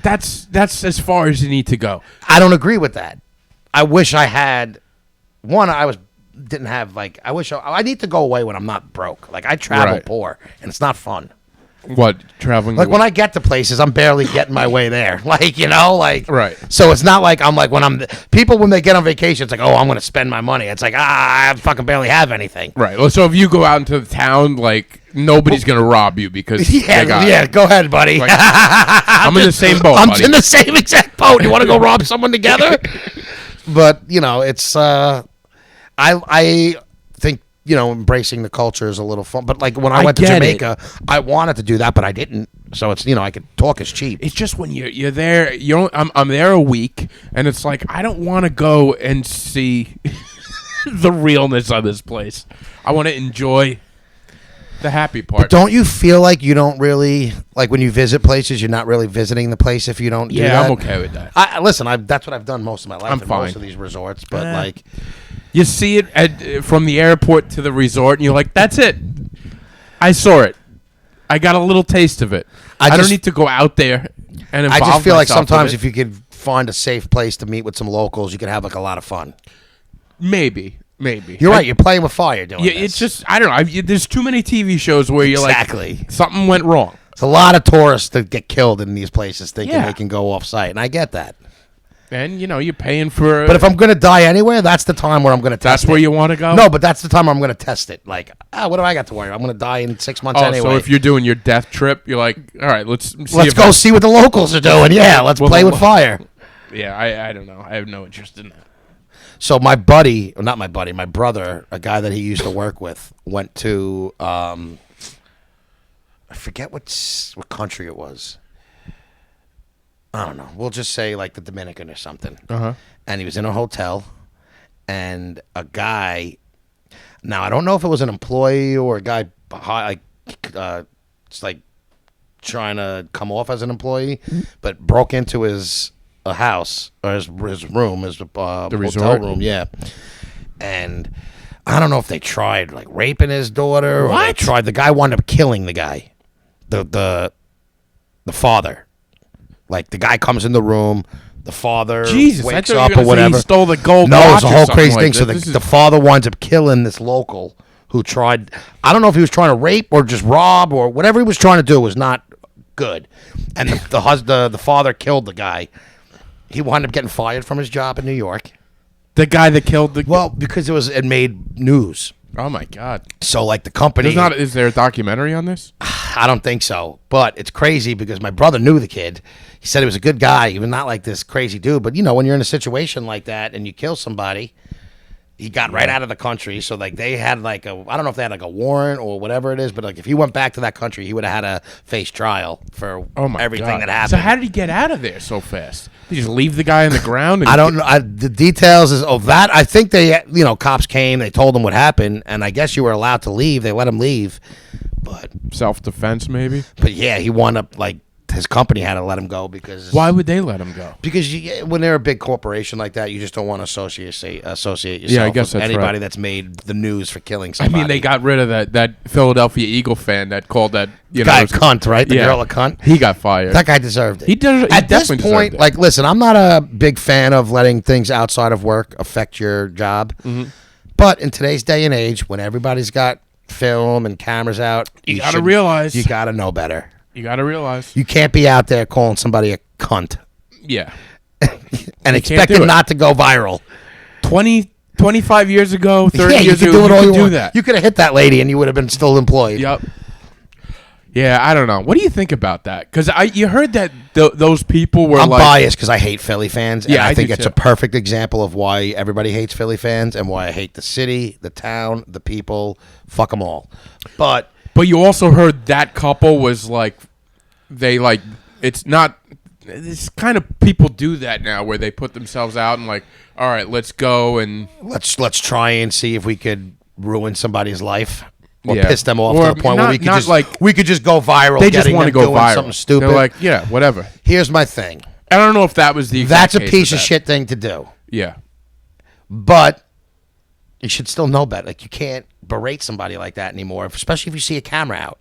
S1: that's as far as you need to go.
S2: I don't agree with that. I wish I had one. Didn't have like. I wish I need to go away when I'm not broke. Like I travel
S1: Right.
S2: poor and it's not fun.
S1: What traveling?
S2: Like when I get to places, I'm barely getting my way there. Like
S1: Right.
S2: So it's not like I'm like when people when they get on vacation, it's like I'm going to spend my money. It's like I fucking barely have anything.
S1: Right. Well, so if you go out into the town, like nobody's gonna rob you because they got
S2: Yeah. Go ahead, buddy.
S1: Like, I'm in the same boat.
S2: I'm
S1: buddy.
S2: in the same exact boat. You want to go rob someone together? But it's I think embracing the culture is a little fun. But like when I went to
S1: get
S2: Jamaica, I wanted to do that, but I didn't. So it's I could talk is cheap.
S1: It's just when you're there. I'm there a week, and it's like I don't want to go and see the realness of this place. I want to enjoy the happy part.
S2: But don't you feel like you don't really like when you visit places? You're not really visiting the place if you don't. do
S1: Yeah,
S2: that?
S1: I'm okay with that.
S2: Listen. That's what I've done most of my life.
S1: I'm
S2: in
S1: fine.
S2: most of these resorts, but
S1: Eh.
S2: like.
S1: You see it from the airport to the resort, and you're like, "That's it. I saw it. I got a little taste of it. I don't
S2: just-
S1: need to go out there and involve
S2: I just feel like
S1: myself with
S2: sometimes
S1: it."
S2: if you could find a safe place to meet with some locals, you could have like a lot of fun.
S1: maybe maybe.
S2: You're right. You're playing with fire doing
S1: Yeah,
S2: this.
S1: it's just I don't know. There's too many TV shows where you're
S2: Exactly.
S1: like something went wrong.
S2: It's a lot of tourists that get killed in these places thinking
S1: Yeah.
S2: they can go off site, and I get that.
S1: And you're paying for.
S2: But if I'm gonna die anywhere, that's the time where I'm gonna test
S1: that's
S2: it.
S1: where you want to go.
S2: No, but that's the time where I'm gonna test it. Like, what do I got to worry? I'm gonna die in 6 months
S1: Oh,
S2: anyway.
S1: so if you're doing your death trip, you're like, all right, let's
S2: let's go see what the locals are doing. Yeah, let's play with fire.
S1: Yeah, I don't know. I have no interest in that.
S2: So my buddy, or not my buddy, my brother, a guy that he used to work with, went to I forget what country it was. I don't know. We'll just say like the Dominican or something.
S1: Uh-huh.
S2: And he was in a hotel, and a guy. Now I don't know if it was an employee or a guy just like trying to come off as an employee, but broke into his house or his room, his hotel
S1: resort?
S2: room, yeah. And I don't know if they tried like raping his daughter or they
S1: What?
S2: tried. The guy wound up killing the guy, the father. Like the guy comes in the room, the father
S1: Jesus, I
S2: wakes
S1: thought you
S2: up
S1: were gonna
S2: or
S1: say
S2: whatever.
S1: he stole the gold
S2: No,
S1: watch
S2: it's a
S1: or
S2: whole
S1: something
S2: crazy
S1: like
S2: thing. So
S1: that. This is-
S2: the father winds up killing this local who tried. I don't know if he was trying to rape or just rob or whatever he was trying to do was not good. And the father killed the guy. He wound up getting fired from his job in New York.
S1: the guy that killed the.
S2: Well, because it made news.
S1: Oh my God.
S2: So like the company.
S1: Is there a documentary on this?
S2: I don't think so. But it's crazy because my brother knew the kid. He said he was a good guy. He was not like this crazy dude. But, when you're in a situation like that and you kill somebody, he got right out of the country. So, like, they had, like, I don't know if they had, like, a warrant or whatever it is. But, like, if he went back to that country, he would have had to face trial for everything
S1: God.
S2: that happened.
S1: So how did he get out of there so fast? Did he just leave the guy on the ground? And
S2: I don't know. The details of that. I think they, cops came. They told him what happened. And I guess you were allowed to leave. They let him leave. But
S1: Self-defense, maybe?
S2: yeah, he wound up, like, his company had to let him go because...
S1: Why would they let him go?
S2: Because when they're a big corporation like that, you just don't want to associate yourself
S1: Yeah, I guess
S2: with
S1: that's
S2: anybody
S1: right.
S2: that's made the news for killing
S1: I
S2: somebody.
S1: mean, they got rid of that Philadelphia Eagle fan that called that
S2: guy a cunt, right? The girl a cunt.
S1: He got fired.
S2: That guy deserved it.
S1: He
S2: At this
S1: definitely
S2: point,
S1: deserved it.
S2: like, listen, I'm not a big fan of letting things outside of work affect your job.
S1: Mm-hmm.
S2: But in today's day and age, when everybody's got film and cameras out,
S1: You gotta realize.
S2: you got to know better.
S1: You got to realize.
S2: You can't be out there calling somebody a cunt
S1: Yeah.
S2: and
S1: You
S2: expect
S1: can't do
S2: it
S1: it.
S2: not to go viral.
S1: 25 years ago, 30
S2: Yeah, you
S1: years
S2: could
S1: ago,
S2: do it all
S1: you
S2: you
S1: could do
S2: want.
S1: that.
S2: You could have hit that lady and you would have been still employed.
S1: Yep. Yeah, I don't know. What do you think about that? Because you heard that those people were
S2: I'm
S1: like
S2: biased because I hate Philly fans. And
S1: Yeah,
S2: I
S1: I
S2: think
S1: do
S2: it's
S1: too.
S2: a perfect example of why everybody hates Philly fans and why I hate the city, the town, the people. Fuck them all. But
S1: you also heard that couple was like, they like, it's not, it's kind of people do that now where they put themselves out and like, all right, let's go and
S2: let's try and see if we could ruin somebody's life or
S1: Yeah.
S2: piss them off
S1: Or
S2: to the point
S1: not-
S2: where we could
S1: not
S2: just
S1: like-
S2: we could just go viral.
S1: they just
S2: getting
S1: want to
S2: them
S1: go
S2: doing
S1: viral.
S2: something stupid.
S1: They're like, yeah, whatever.
S2: Here's my thing.
S1: I don't know if that was the exact
S2: That's a
S1: case
S2: piece of
S1: that.
S2: shit thing to do.
S1: Yeah.
S2: But you should still know better. Like, you can't berate somebody like that anymore, especially if you see a camera out.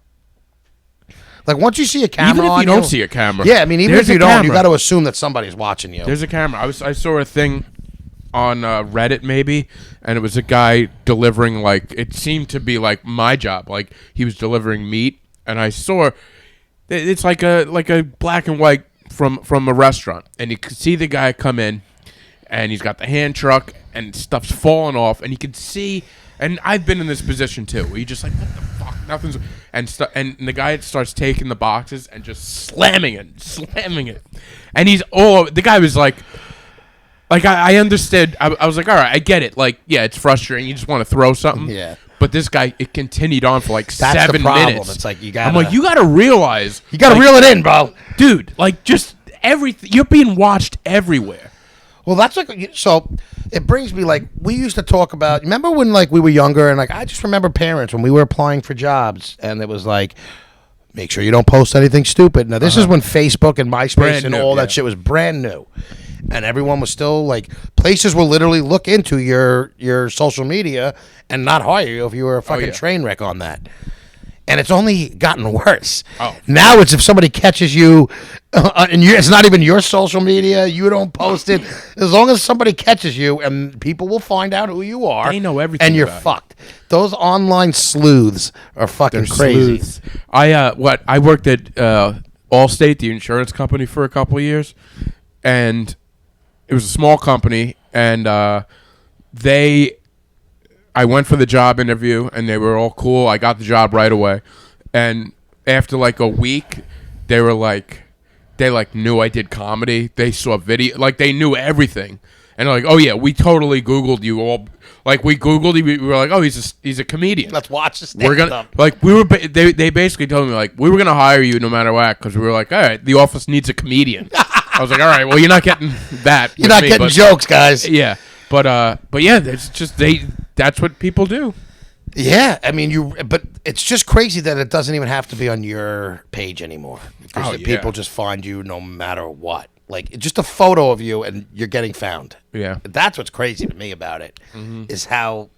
S2: Like, once you see a camera
S1: Even if
S2: on
S1: you don't see a camera.
S2: Yeah, I mean, even
S1: there's
S2: if you
S1: a
S2: don't, you
S1: camera.
S2: got to assume that somebody's watching you.
S1: There's a camera. I saw a thing on Reddit maybe, and it was a guy delivering, like, it seemed to be like my job. Like, he was delivering meat, and I saw it's like a black and white from a restaurant, and you could see the guy come in, and he's got the hand truck, and stuff's falling off, and you can see. And I've been in this position too, where you're just like, what the fuck? Nothing's. And the guy starts taking the boxes and just slamming it. And the guy was like I understood. I was like, all right, I get it. Like, yeah, it's frustrating. You just want to throw something.
S2: Yeah.
S1: But this guy, it continued on for like
S2: That's
S1: 7
S2: the problem.
S1: minutes.
S2: It's like,
S1: I'm like, you got to realize.
S2: You got to
S1: like,
S2: reel it in, bro.
S1: Dude, like, just everything. You're being watched everywhere.
S2: Well, that's like, so it brings me, like, we used to talk about, remember when, like, we were younger and, like, I just remember parents when we were applying for jobs and it was like, make sure you don't post anything stupid. Now, this is when Facebook and MySpace
S1: Brand
S2: and
S1: new,
S2: all that
S1: yeah.
S2: shit was brand new. And everyone was still, like, places will literally look into your social media and not hire you if you were a fucking
S1: yeah.
S2: train wreck on that. And it's only gotten worse.
S1: Oh.
S2: Now it's if somebody catches you, and it's not even your social media, you don't post it. As long as somebody catches you, and people will find out who you are.
S1: They know everything
S2: and you're
S1: about you.
S2: fucked. Those online sleuths are fucking crazy.
S1: Sleuths. I worked at Allstate, the insurance company, for a couple of years, and it was a small company, and I went for the job interview, and they were all cool. I got the job right away, and after like a week, they knew I did comedy. They saw video, like they knew everything, and they're like, oh yeah, we totally Googled you all. Like we Googled him, we were like, oh, he's a comedian.
S2: Let's watch this.
S1: We're gonna they basically told me like we were gonna hire you no matter what because we were like, all right, the office needs a comedian. I was like, all right, well, you're not getting that.
S2: You're not getting jokes, guys.
S1: Yeah, but yeah, it's just that's what people do.
S2: Yeah, I mean, but it's just crazy that it doesn't even have to be on your page anymore because people just find you no matter what. Like just a photo of you and you're getting found.
S1: Yeah,
S2: that's what's crazy to me about it is how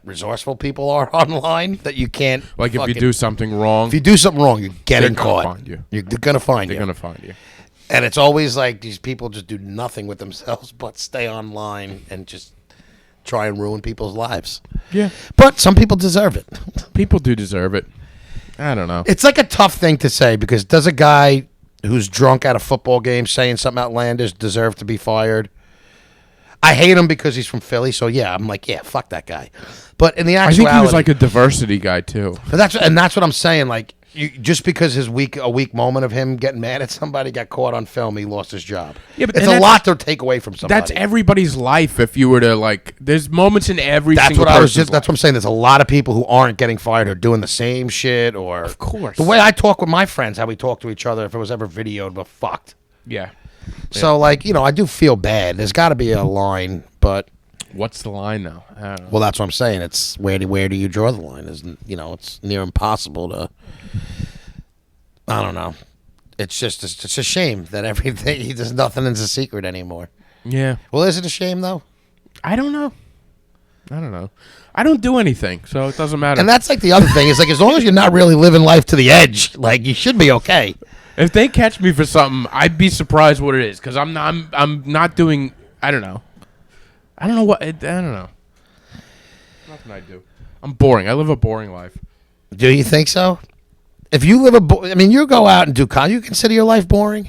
S2: resourceful people are online that you can't.
S1: Like if you do something wrong,
S2: you're getting caught.
S1: Find you.
S2: They're gonna find you.
S1: They're gonna find you.
S2: And it's always like these people just do nothing with themselves but stay online and just try and ruin people's lives.
S1: Yeah.
S2: But some people deserve it.
S1: People do deserve it. I don't know.
S2: It's like a tough thing to say because does a guy who's drunk at a football game saying something outlandish deserve to be fired? I hate him because he's from Philly, so yeah, I'm like, yeah, fuck that guy. But in the actuality,
S1: I think he was like a diversity guy too.
S2: But that's what I'm saying. Like, just because a weak moment of him getting mad at somebody got caught on film, he lost his job. Yeah, but it's a lot to take away from somebody.
S1: That's everybody's life. If you were to like, there's moments in every.
S2: That's
S1: single
S2: what I was
S1: person's
S2: That's what I'm saying. There's a lot of people who aren't getting fired or doing the same shit. Or
S1: of course,
S2: the way I talk with my friends, how we talk to each other, if it was ever videoed, we're fucked.
S1: Yeah.
S2: So like, I do feel bad. There's got to be a line, but
S1: what's the line now? I don't know.
S2: Well, that's what I'm saying. It's where do you draw the line? It's near impossible to. I don't know. It's a shame that everything there's nothing is a secret anymore.
S1: Yeah.
S2: Well, is it a shame though?
S1: I don't know. I don't do anything, so it doesn't matter.
S2: And that's like the other thing. Is like as long as you're not really living life to the edge, like you should be okay.
S1: If they catch me for something, I'd be surprised what it is because I'm not doing. I don't know. I don't know what. I don't know. Nothing I do. I'm boring. I live a boring life.
S2: Do you think so? If you live you go out and do you consider your life boring?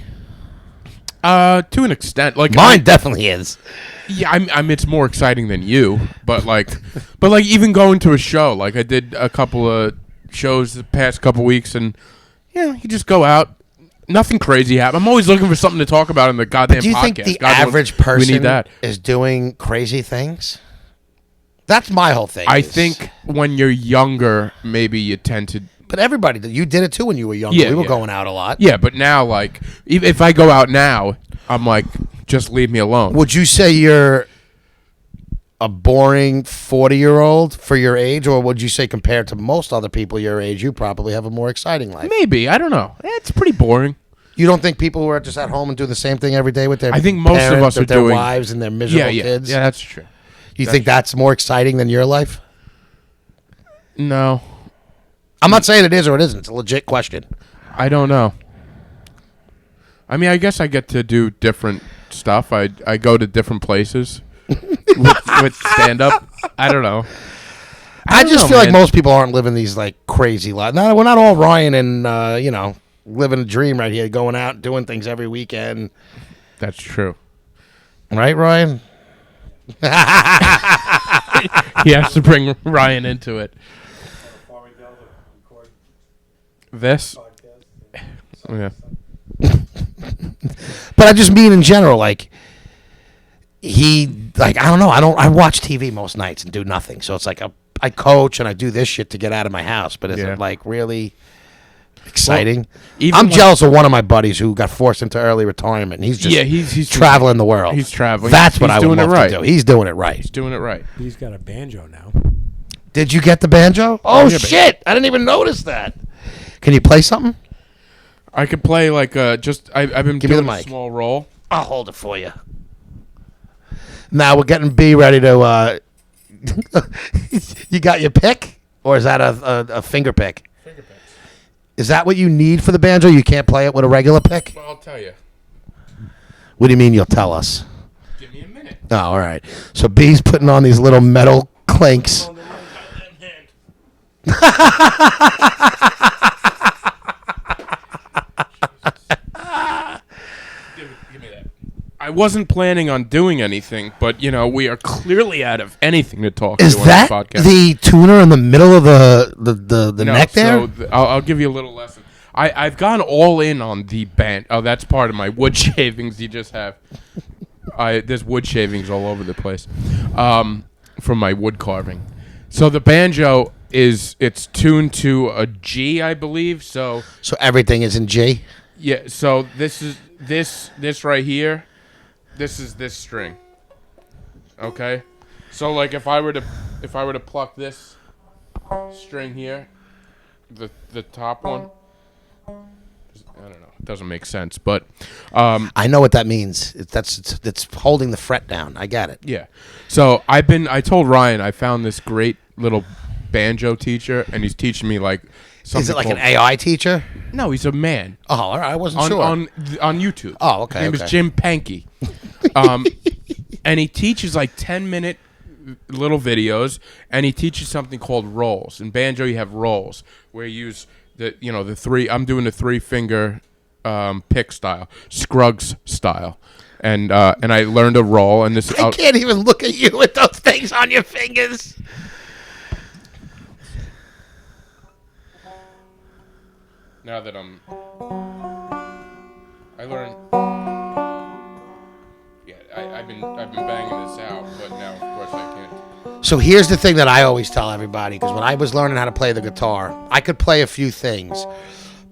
S1: To an extent, like
S2: mine definitely is.
S1: Yeah, I'm. It's more exciting than you, but even going to a show, like I did a couple of shows the past couple weeks, and you just go out. Nothing crazy happens. I'm always looking for something to talk about in the goddamn podcast.
S2: Do you think the average person is doing crazy things? That's my whole thing.
S1: I think when you're younger, maybe you tend to.
S2: But everybody, you did it too when you were younger. We were going out a lot.
S1: Yeah, but now, like, if I go out now, I'm like, just leave me alone.
S2: Would you say you're a boring 40-year-old for your age, or would you say compared to most other people your age, you probably have a more exciting life?
S1: Maybe. I don't know. It's pretty boring.
S2: You don't think people who are just at home and do the same thing every day with their
S1: I think most
S2: parents,
S1: of us are
S2: their
S1: doing
S2: wives and their miserable kids?
S1: Yeah, that's true.
S2: You think that's more exciting than your life?
S1: No.
S2: I'm not saying it is or it isn't. It's a legit question.
S1: I don't know. I mean, I guess I get to do different stuff. I go to different places with stand-up. I don't know.
S2: I just feel like most people aren't living these like crazy lives. No, we're not all Ryan and living a dream right here, going out doing things every weekend.
S1: That's true.
S2: Right, Ryan?
S1: He has to bring Ryan into it. This? Yeah.
S2: But I just mean in general, like I don't know. I watch TV most nights and do nothing. So it's like I coach and I do this shit to get out of my house. But is it like really exciting? Well, I'm jealous of one of my buddies who got forced into early retirement. And he's just he's traveling the world.
S1: He's traveling.
S2: That's what I would love to do. He's doing it right.
S1: He's doing it right.
S3: He's got a banjo now.
S2: Did you get the banjo? Oh shit! I didn't even notice that. Can you play something?
S1: I could play like I've been doing a small roll.
S2: I'll hold it for you. Now we're getting B ready to. You got your pick? Or is that a finger pick? Finger picks. Is that what you need for the banjo? You can't play it with a regular pick?
S1: Well, I'll tell you.
S2: What do you mean you'll tell us?
S1: Give me a minute.
S2: Oh, all right. So B's putting on these little metal clinks.
S1: Give me that. I wasn't planning on doing anything, but we are clearly out of anything to talk
S2: Is
S1: to on
S2: that
S1: this podcast.
S2: the tuner in the middle of the
S1: No,
S2: neck there?
S1: So I'll give you a little lesson. I've gone all in on the band. Oh, that's part of my wood shavings you just have. There's wood shavings all over the place from my wood carving. So the banjo it's tuned to a G, I believe. So
S2: everything is in G?
S1: yeah. So this is this right here. This is this string. Okay. So like if I were to pluck this string here, the top one. I don't know. It doesn't make sense, but
S2: I know what that means. It's holding the fret down. I get it.
S1: yeah. So I told Ryan I found this great little banjo teacher, and he's teaching me like something.
S2: Is it like
S1: called,
S2: an AI teacher?
S1: No, he's a man.
S2: Oh, all right. I wasn't
S1: on,
S2: sure.
S1: on YouTube.
S2: Oh, okay,
S1: His name
S2: okay.
S1: is Jim Pankey. And he teaches like 10-minute little videos, and he teaches something called rolls. In banjo, you have rolls where you use the three. I'm doing the 3-finger pick style, Scruggs style, and I learned a roll. And this
S2: I can't even look at you with those things on your fingers.
S1: Now that I learned. Yeah, I've been banging this out, but now of course I can't.
S2: So here's the thing that I always tell everybody, because when I was learning how to play the guitar, I could play a few things,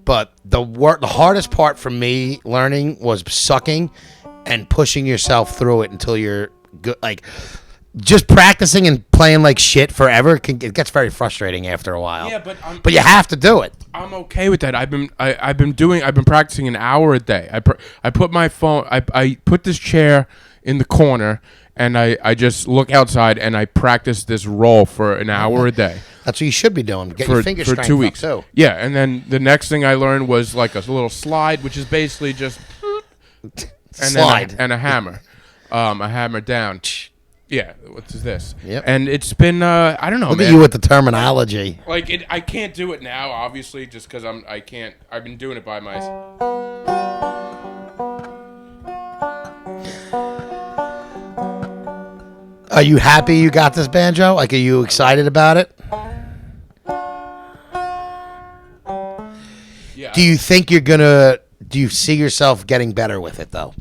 S2: but the hardest part for me learning was sucking and pushing yourself through it until you're good. Like just practicing and playing like shit forever it gets very frustrating after a while.
S1: Yeah,
S2: but you have to do it.
S1: I'm okay with that. I've been practicing an hour a day. I put my phone. I put this chair in the corner, and I just look outside and I practice this roll for an hour a day.
S2: That's what you should be doing. Get your finger
S1: for
S2: strength
S1: 2 weeks.
S2: up too.
S1: Yeah, and then the next thing I learned was like a little slide, which is basically just
S2: Slide.
S1: and a hammer, a hammer down. Yeah, what is this?
S2: Yep.
S1: And it's been I don't know,
S2: Look
S1: man.
S2: at you with the terminology.
S1: Like I can't do it now, obviously, just because I can't. I've been doing it by myself.
S2: Are you happy you got this banjo? Like, are you excited about it?
S1: Yeah.
S2: Do you think you're gonna? Do you see yourself getting better with it though?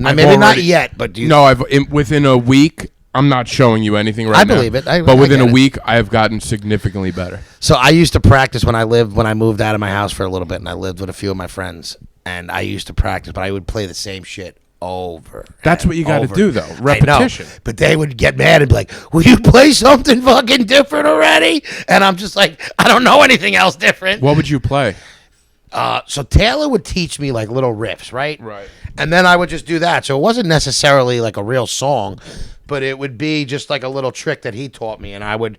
S1: I've
S2: Maybe not
S1: already-
S2: yet, but do you?
S1: No, within a week. I'm not showing you anything right now.
S2: I believe it.
S1: But within
S2: I
S1: a
S2: get it.
S1: week, I have gotten significantly better.
S2: So I used to practice when I moved out of my house for a little bit, and I lived with a few of my friends, and I used to practice, but I would play the same shit over.
S1: That's
S2: and
S1: what you got to
S2: over.
S1: do, though.
S2: I know,
S1: Repetition.
S2: but they would get mad and be like, "Will you play something fucking different already?" And I'm just like, I don't know anything else different.
S1: What would you play?
S2: So Taylor would teach me like little riffs, right?
S1: Right.
S2: And then I would just do that. So it wasn't necessarily like a real song, but it would be just like a little trick that he taught me, and I would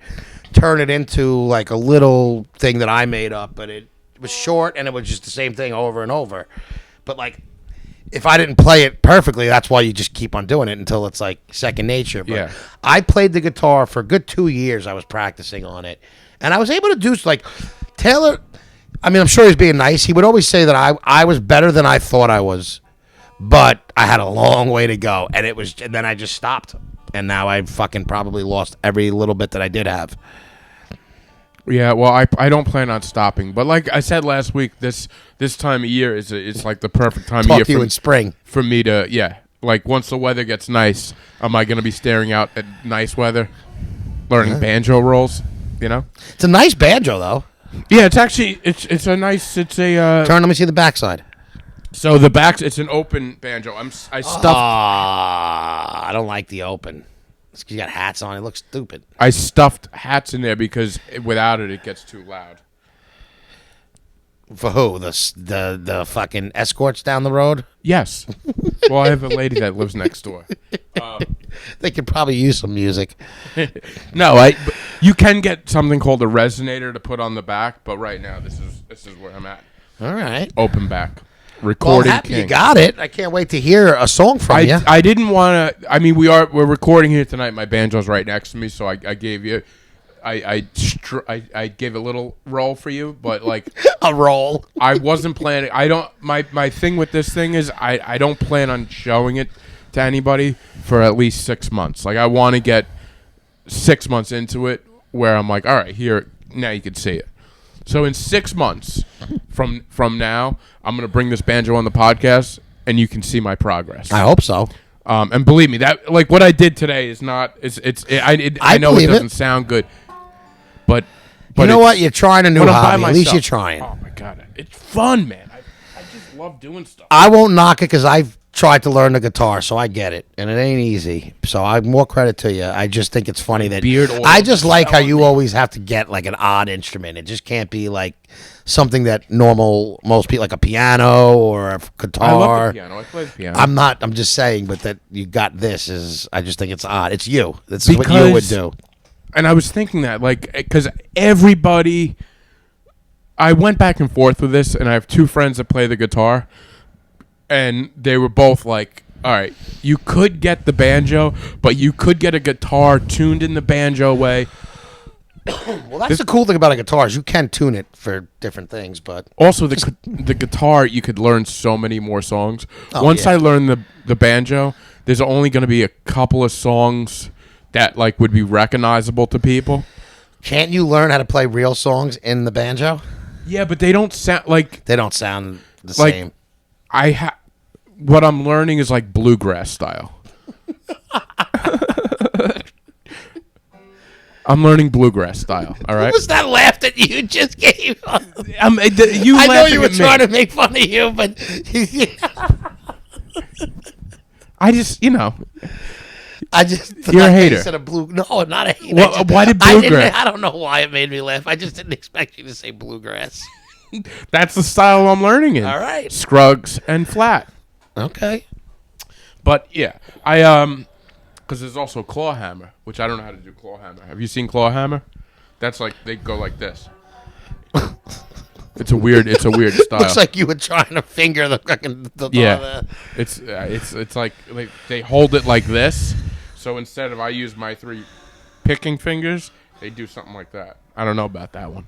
S2: turn it into like a little thing that I made up, but it was short and it was just the same thing over and over. But like, if I didn't play it perfectly, that's why you just keep on doing it until it's like second nature. But
S1: Yeah.
S2: I played the guitar for a good 2 years. I was practicing on it, and I was able to do like Taylor. I mean, I'm sure he's being nice. He would always say that I was better than I thought I was, but I had a long way to go, and then I just stopped, and now I fucking probably lost every little bit that I did have.
S1: Yeah, well, I don't plan on stopping. But like I said last week, this time of year it's like the perfect time of
S2: Talk
S1: year
S2: to you in spring.
S1: for me to, like once the weather gets nice, am I going to be staring out at nice weather, learning banjo rolls, you know?
S2: It's a nice banjo, though.
S1: Yeah, it's actually, it's a nice, it's a...
S2: Turn, let me see the backside.
S1: So the back, it's an open banjo. I stuffed
S2: I don't like the open. It's 'cause you got hats on. It looks stupid.
S1: I stuffed hats in there because without it gets too loud.
S2: For who? The fucking escorts down the road?
S1: Yes. Well, I have a lady that lives next door.
S2: They could probably use some music.
S1: No, you can get something called a resonator to put on the back, but right now this is where I'm at.
S2: All right.
S1: Open back.
S2: Well,
S1: Recording
S2: happy
S1: king.
S2: you got it. I can't wait to hear a song from you.
S1: I didn't want to. I mean, we're recording here tonight. My banjo's right next to me, so I gave you. I gave a little roll for you, but like
S2: A roll.
S1: I wasn't planning. I don't. My thing with this thing is I don't plan on showing it to anybody for at least 6 months. Like I want to get 6 months into it where I'm like, all right, here now you can see it. So in 6 months from now, I'm gonna bring this banjo on the podcast, and you can see my progress.
S2: I hope so.
S1: And believe me, that like what I did today is not. I know it
S2: believe
S1: doesn't
S2: it.
S1: sound good, but
S2: You know
S1: it's-
S2: what? You're trying a new
S1: when I'm by
S2: hobby. At least
S1: myself-
S2: you're trying.
S1: Oh my god, it's fun, man. I just love doing stuff.
S2: I won't knock it because I've tried to learn the guitar, so I get it, and it ain't easy. So I more credit to you. I just think it's funny that
S1: Beard oil
S2: I just like how
S1: selling
S2: you
S1: me.
S2: always have to get like an odd instrument. It just can't be like something that most people like a piano or a guitar.
S1: I love the piano. I play the piano.
S2: I'm just saying, but that you got this is. I just think it's odd. It's you. This is what you would
S1: Because-
S2: do.
S1: And I was thinking that, like, because everybody, I went back and forth with this, and I have two friends that play the guitar, and they were both like, all right, you could get the banjo, but you could get a guitar tuned in the banjo way.
S2: Well, that's the cool thing about a guitar is you can tune it for different things, but
S1: Also, the guitar, you could learn so many more songs.
S2: Oh,
S1: Once
S2: yeah.
S1: I learn the banjo, there's only going to be a couple of songs that like would be recognizable to people.
S2: can't you learn how to play real songs in the banjo?
S1: Yeah, but they don't sound like
S2: They don't sound the
S1: Like-
S2: same.
S1: what I'm learning is like bluegrass style. I'm learning bluegrass style. All right.
S2: What was that laugh that you just gave?
S1: You
S2: I know
S1: laughing
S2: you were
S1: at me.
S2: trying to make fun of you, but
S1: I just,
S2: I just
S1: You're a
S2: thought
S1: hater.
S2: you said a blue. No, I'm not a hater.
S1: Well,
S2: I just-
S1: why did
S2: I didn't-
S1: bluegrass?
S2: I don't know why it made me laugh. I just didn't expect you to say bluegrass.
S1: That's the style I'm learning in.
S2: All right.
S1: Scruggs and flat.
S2: Okay.
S1: But yeah, because there's also claw hammer, which I don't know how to do claw hammer. Have you seen claw hammer? That's like they go like this. It's a weird style.
S2: Looks like you were trying to finger the fucking.
S1: Yeah, it's like they hold it like this. So instead of I use my 3 picking fingers, they do something like that. I don't know about that one.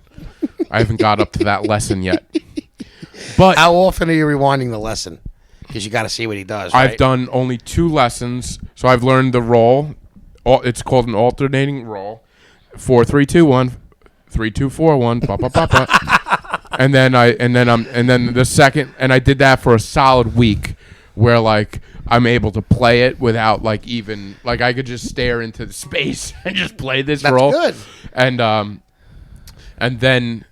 S1: I haven't got up to that lesson yet. But
S2: How often are you rewinding the lesson? Because you got to see what he does. Right?
S1: I've done only 2 lessons, so I've learned the roll. It's called an alternating roll. 4 3 2 1, 3 2 4 1. Ba, ba, ba, ba. And then the second, and I did that for a solid week, where like I'm able to play it without like even like I could just stare into the space and just play this
S2: That's
S1: roll.
S2: good.
S1: And then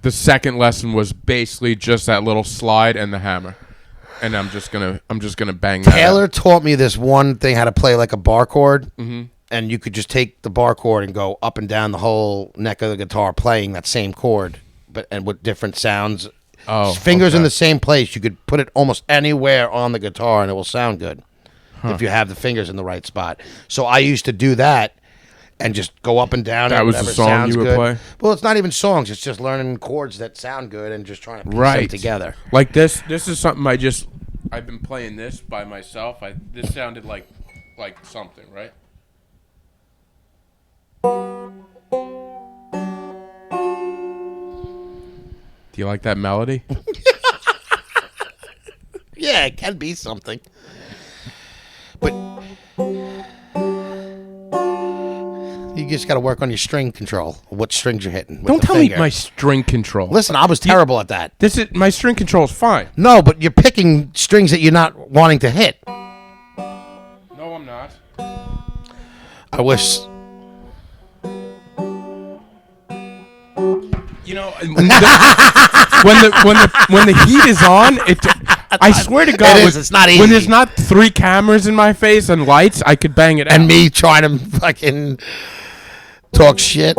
S1: the second lesson was basically just that little slide and the hammer. And I'm just gonna bang that.
S2: Taylor
S1: out.
S2: taught me this one thing how to play like a bar chord, and you could just take the bar chord and go up and down the whole neck of the guitar playing that same chord, and with different sounds.
S1: Oh,
S2: Fingers in
S1: okay.
S2: the same place. You could put it almost anywhere on the guitar, and it will sound good if you have the fingers in the right spot. So I used to do that. And just go up and down.
S1: That
S2: and
S1: was the
S2: whatever
S1: song
S2: sounds
S1: you would
S2: good.
S1: play?
S2: Well, it's not even songs. It's just learning chords that sound good and just trying to piece them
S1: Right
S2: together.
S1: Like this is something I've been playing this by myself. This sounded like something, right? Do you like that melody?
S2: Yeah, it can be something. But you just got to work on your string control. What strings you're hitting. With
S1: Don't
S2: the
S1: tell
S2: finger.
S1: me my string control.
S2: Listen, I was terrible at that.
S1: This is my string control is fine.
S2: No, but you're picking strings that you're not wanting to hit.
S1: No, I'm not.
S2: I wish.
S1: You know, when the heat is on, I swear to God,
S2: It is, it's not easy.
S1: When there's not 3 cameras in my face and lights, I could bang it out.
S2: And me trying to fucking talk shit.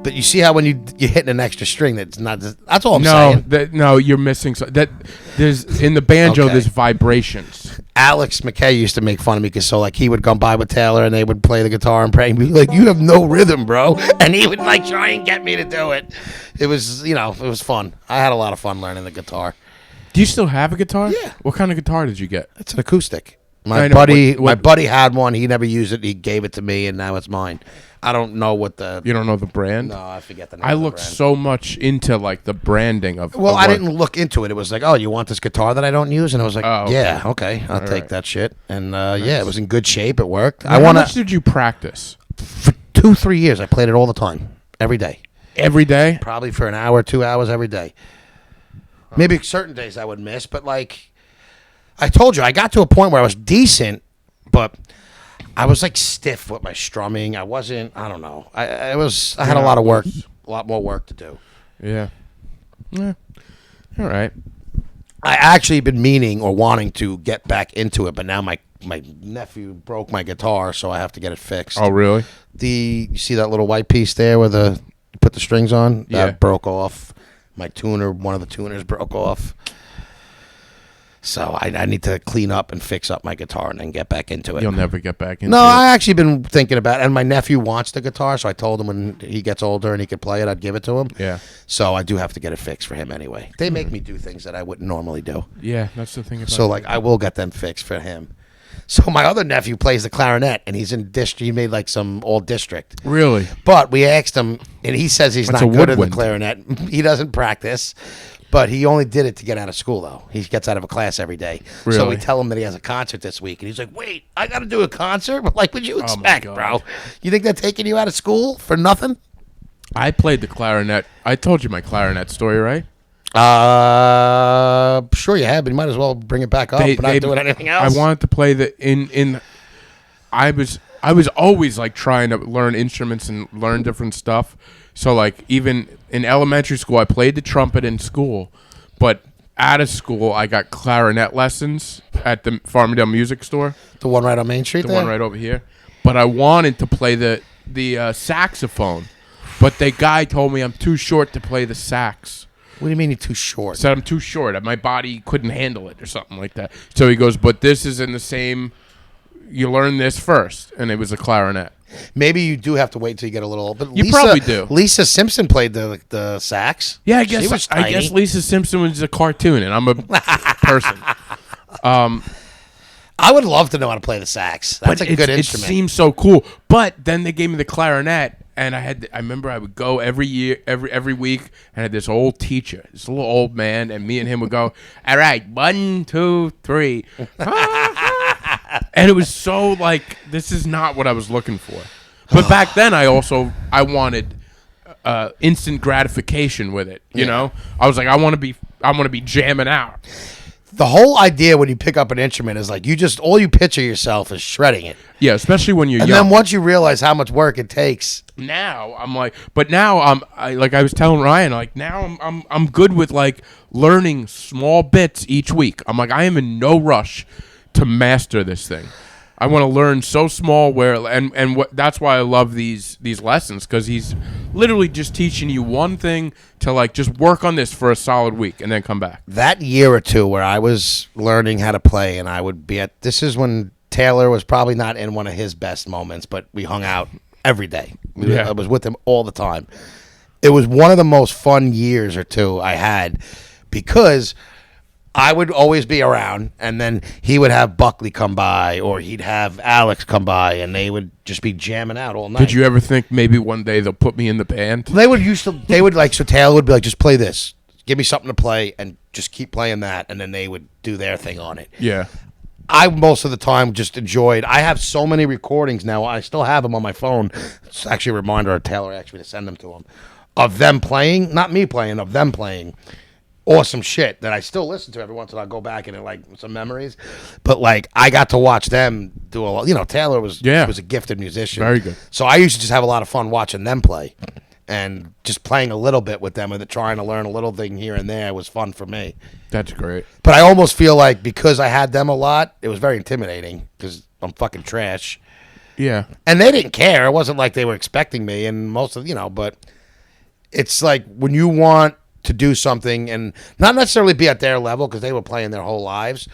S2: But you see how when you're hitting an extra string, that's not. That's all I'm
S1: No,
S2: saying.
S1: no, you're missing. That there's in the banjo.
S2: Okay.
S1: There's vibrations.
S2: Alex McKay used to make fun of me because he would come by with Taylor and they would play the guitar and pray and be like, "You have no rhythm, bro," and he would like try and get me to do it. It was it was fun. I had a lot of fun learning the guitar.
S1: Do you still have a guitar?
S2: Yeah.
S1: What kind of guitar did you get?
S2: It's an acoustic.
S1: I
S2: My
S1: know.
S2: buddy,
S1: What-
S2: my buddy had one. He never used it. He gave it to me, and now it's mine. I don't know what the.
S1: You don't know the brand?
S2: No, I forget the name.
S1: I
S2: of the
S1: looked
S2: brand.
S1: so much into like the branding of.
S2: Well,
S1: of
S2: I
S1: what-
S2: didn't look into it. It was like, oh, you want this guitar that I don't use? And I was like,
S1: Oh, okay.
S2: yeah, okay, I'll
S1: All
S2: take
S1: right.
S2: that shit. And yeah, it was in good shape. It worked.
S1: Now,
S2: I
S1: how
S2: want
S1: much
S2: to.
S1: did you practice?
S2: For 2-3 years, I played it all the time, every day.
S1: Every day?
S2: Probably for an hour, 2 hours every day. Maybe certain days I would miss, but like I told you, I got to a point where I was decent, but I was like stiff with my strumming. I wasn't. I don't know. I had a lot of work, a lot more work to do.
S1: Yeah. Yeah. All right.
S2: I actually been meaning or wanting to get back into it, but now my nephew broke my guitar, so I have to get it fixed.
S1: Oh, really?
S2: You see that little white piece there where you put the strings on?
S1: Yeah.
S2: That broke off. My tuner, one of the tuners broke off. So I need to clean up and fix up my guitar and then get back into it.
S1: You'll never get back into
S2: No,
S1: it.
S2: I actually been thinking about it. And my nephew wants the guitar, so I told him when he gets older and he could play it, I'd give it to him.
S1: Yeah.
S2: So I do have to get it fixed for him anyway. They make me do things that I wouldn't normally do.
S1: Yeah, that's the thing about
S2: So like I will get them fixed for him. So my other nephew plays the clarinet and he's in district. He made like some all district.
S1: Really?
S2: But we asked him and he says he's
S1: That's
S2: not
S1: a
S2: good at the
S1: woodwind.
S2: clarinet. He doesn't practice. But he only did it to get out of school though. He gets out of a class every day. So
S1: Really?
S2: we tell him that he has a concert this week and he's like, "Wait, I got to do a concert?" But like, what'd you
S1: my
S2: expect,
S1: God.
S2: bro? You think they're taking you out of school for nothing?
S1: I played the clarinet. I told you my clarinet story, right?
S2: Sure you have, but you might as well bring it back up. We're not doing anything else.
S1: I wanted to play I was always like trying to learn instruments and learn different stuff. So like even in elementary school, I played the trumpet in school, but out of school, I got clarinet lessons at the Farmingdale Music Store,
S2: The one right on Main Street
S1: the
S2: there?
S1: one right over here. But I wanted to play the saxophone, but the guy told me I'm too short to play the sax.
S2: What do you mean you're too short?
S1: Said I'm too short. My body couldn't handle it or something like that. So he goes, but this is in the same. You learn this first, and it was a clarinet.
S2: Maybe you do have to wait till you get a little old. But
S1: You probably do.
S2: Lisa Simpson played the sax.
S1: Yeah, I
S2: She
S1: guess.
S2: was
S1: I
S2: tiny.
S1: guess Lisa Simpson was a cartoon, and I'm a person.
S2: I would love to know how to play the sax. That's a good
S1: it
S2: instrument.
S1: seems so cool. But then they gave me the clarinet, and I remember I would go every year, every week, and I had this old teacher, this little old man, and me and him would go, all right, 1, 2, 3. And it was so like, this is not what I was looking for. But back then, I wanted instant gratification with it. You know, I was like, I want to be jamming out.
S2: The whole idea when you pick up an instrument is like all you picture yourself is shredding it.
S1: Yeah, especially when you're
S2: And
S1: young.
S2: then once you realize how much work it takes,
S1: Now I'm like, but now I was telling Ryan, like now I'm good with like learning small bits each week. I'm like, I am in no rush to master this thing. I want to learn so small that's why I love these lessons, because he's literally just teaching you one thing to like just work on this for a solid week and then come back.
S2: that year or two where I was learning how to play and I would be this is when Taylor was probably not in one of his best moments, but we hung out every day.
S1: Yeah.
S2: I was with him all the time. It was one of the most fun years or two I had because I would always be around, and then he would have Buckley come by, or he'd have Alex come by, and they would just be jamming out all night.
S1: Did you ever think maybe one day they'll put me in the band?
S2: So Taylor would be like, just play this. Give me something to play, and just keep playing that, and then they would do their thing on it.
S1: Yeah.
S2: I most of the time just enjoyed. I have so many recordings now. I still have them on my phone. It's actually a reminder of Taylor asked me to send them to him. Of them playing, not me playing, of them playing awesome shit that I still listen to every once in a while. I go back and like some memories. But like I got to watch them do a lot. Taylor was a gifted musician.
S1: Very good.
S2: So I used to just have a lot of fun watching them play. And just playing a little bit with them and trying to learn a little thing here and there was fun for me.
S1: That's great.
S2: But I almost feel like because I had them a lot, it was very intimidating because I'm fucking trash.
S1: Yeah.
S2: And they didn't care. It wasn't like they were expecting me. And but it's like when you want to do something and not necessarily be at their level because they were playing their whole lives,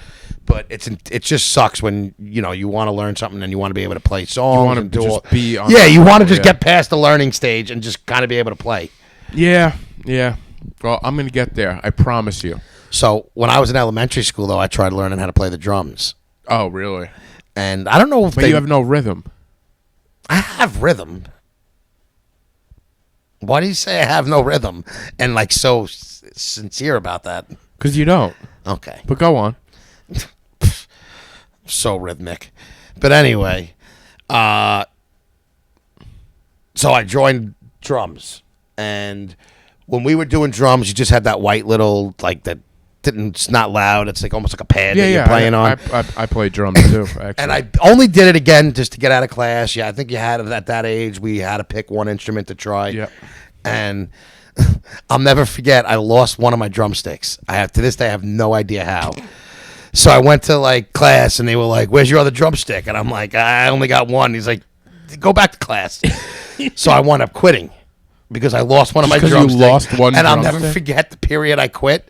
S2: but it just sucks when you want to learn something and you want to be able to play songs.
S1: You want to
S2: and do
S1: just
S2: all,
S1: be on.
S2: yeah, you want to
S1: level,
S2: just get past the learning stage and just kind of be able to play.
S1: Yeah. Well, I'm gonna get there. I promise you.
S2: So when I was in elementary school, though, I tried learning how to play the drums,
S1: Oh, really?
S2: and I don't know if
S1: But you have no rhythm.
S2: I have rhythm. Why do you say I have no rhythm and like so sincere about that?
S1: Because you don't.
S2: Okay.
S1: But go on.
S2: So rhythmic. But anyway, so I joined drums. And when we were doing drums, you just had that white little, like, that it's not loud. It's like almost like a pad that you're playing on.
S1: I play drums too, actually.
S2: And I only did it again just to get out of class. Yeah, I think you had at that age, we had to pick one instrument to try.
S1: Yep.
S2: And I'll never forget, I lost one of my drumsticks. To this day, I have no idea how. So I went to like class and they were like, "Where's your other drumstick?" And I'm like, "I only got one." He's like, "Go back to class." So I wound up quitting because I lost one of my drumsticks.
S1: You lost one
S2: and I'll
S1: drumstick?
S2: never forget the period I quit.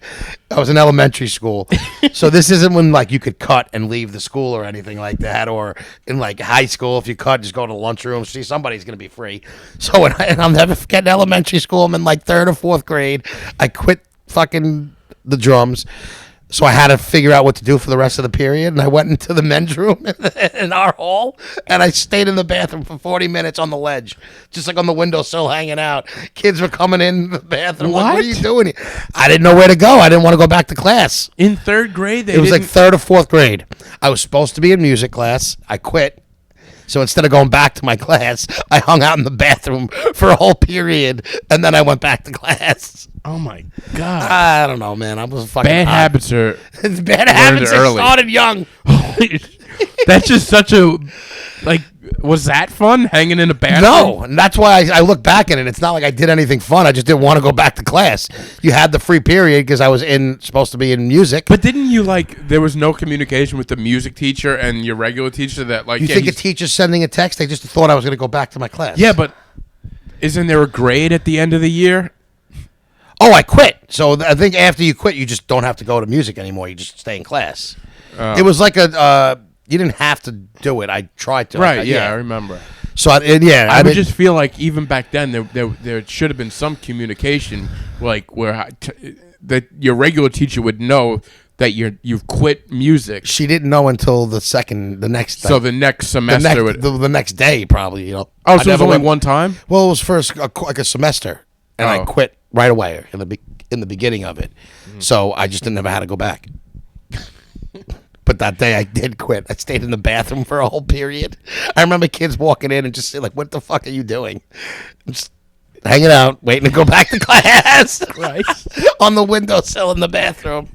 S2: I was in elementary school. So this isn't when like you could cut and leave the school or anything like that, or in like high school, if you cut, just go to the lunchroom. See, somebody's gonna be free. So and I'll never forget in elementary school. I'm in like 3rd or 4th grade. I quit fucking the drums. So I had to figure out what to do for the rest of the period, and I went into the men's room in our hall, and I stayed in the bathroom for 40 minutes on the ledge, just like on the windowsill hanging out. Kids were coming in the bathroom. Like, what are you doing here? I didn't know where to go. I didn't want to go back to class.
S1: In 3rd grade,
S2: It was like 3rd or 4th grade. I was supposed to be in music class. I quit. So instead of going back to my class, I hung out in the bathroom for a whole period, and then I went back to class.
S1: Oh my god!
S2: I don't know, man. I was fucking
S1: Bad
S2: hot.
S1: habits are
S2: Bad habits
S1: early.
S2: started young.
S1: That's just such a like. Was that fun? Hanging in a bathroom?
S2: No, and that's why I look back at it. It's not like I did anything fun. I just didn't want to go back to class. You had the free period because I was supposed to be in music.
S1: But didn't you like? There was no communication with the music teacher and your regular teacher that like.
S2: You think a teacher's sending a text? They just thought I was going to go back to my class.
S1: Yeah, but isn't there a grade at the end of the year?
S2: Oh, I quit. So I think after you quit, you just don't have to go to music anymore. You just stay in class. It was like you didn't have to do it. I tried to.
S1: Right? Yeah, I remember.
S2: So I
S1: would just feel like even back then there should have been some communication, like where that your regular teacher would know that you've quit music.
S2: She didn't know until the next.
S1: So the next semester,
S2: the next day, probably.
S1: Oh, so it was only one time.
S2: Well, it was first like a semester, and I quit right away in the beginning of it. So I just never had to go back. But that day I did quit. I stayed in the bathroom for a whole period. I remember kids walking in and just saying, like, "What the fuck are you doing?" I'm just hanging out, waiting to go back to class.
S1: Right.
S2: On the windowsill in the bathroom.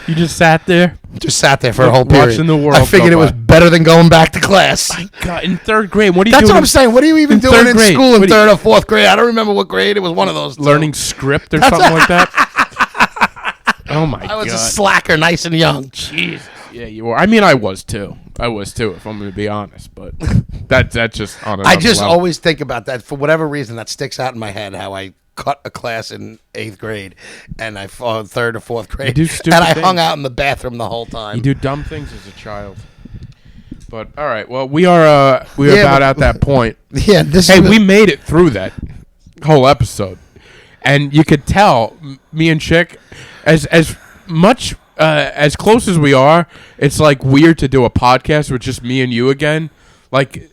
S1: You just sat there?
S2: Just sat there for a whole period.
S1: Watching the world
S2: I figured
S1: go
S2: it was
S1: by.
S2: better than going back to class.
S1: My God, in 3rd grade, what are you
S2: That's
S1: doing?
S2: what I'm saying. What are you even doing
S1: third
S2: in
S1: grade?
S2: school in
S1: What do
S2: 3rd or 4th grade? I don't remember what grade. It was one of those.
S1: Learning script or something like that? Oh, my God.
S2: I was a slacker, nice and young.
S1: Jesus. Yeah, you were. I mean, I was too, if I'm going to be honest. But that's just on another
S2: I just
S1: level.
S2: always think about that. For whatever reason, that sticks out in my head, how I cut a class in 8th grade and I fought 3rd or 4th grade.
S1: do stupid
S2: and I
S1: things.
S2: hung out in the bathroom the whole time.
S1: You do dumb things as a child. But, all right. Well, we are about at that point.
S2: Yeah,
S1: Hey, we made it through that whole episode. And you could tell, me and Chic, as much... as close as we are, it's like weird to do a podcast with just me and you again. Like,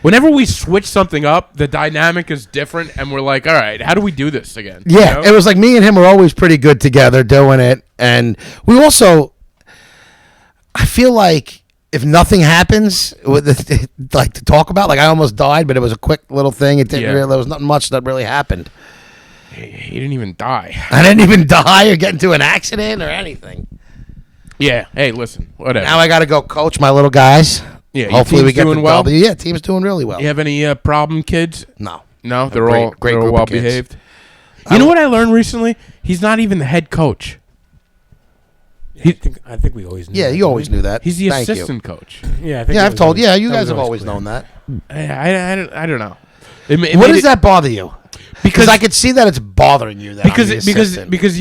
S1: whenever we switch something up, the dynamic is different, and we're like, all right, how do we do this again?
S2: Yeah,
S1: You know?
S2: it was like me and him were always pretty good together doing it. And we also, I feel like if nothing happens, like to talk about, like I almost died, but it was a quick little thing. It didn't really, there was nothing much that really happened.
S1: He didn't even die.
S2: I didn't even die or get into an accident or anything.
S1: Yeah. Hey, listen, whatever.
S2: Now I got to go coach my little guys.
S1: Yeah, your
S2: hopefully we
S1: team's
S2: get
S1: doing
S2: the
S1: well?
S2: W. Yeah, team's doing really well.
S1: You have any problem kids?
S2: No.
S1: No, they're
S2: great-
S1: all
S2: great
S1: they're
S2: group of
S1: well
S2: kids.
S1: behaved. You know what I learned recently? He's not even the head coach.
S3: I think we always knew.
S2: Yeah,
S3: that,
S2: you always knew that.
S1: He's the
S2: Thank you.
S1: assistant coach.
S3: Yeah, I think
S2: Yeah,
S3: it
S2: I've
S3: was
S2: told.
S3: always-
S2: Yeah, you
S3: that
S2: guys
S3: was
S2: have always
S3: clear.
S2: known that.
S1: I don't know. It
S2: What
S1: made
S2: does
S1: it-
S2: that bother you? Because I could see that it's bothering you. That I'm the assistant.
S1: because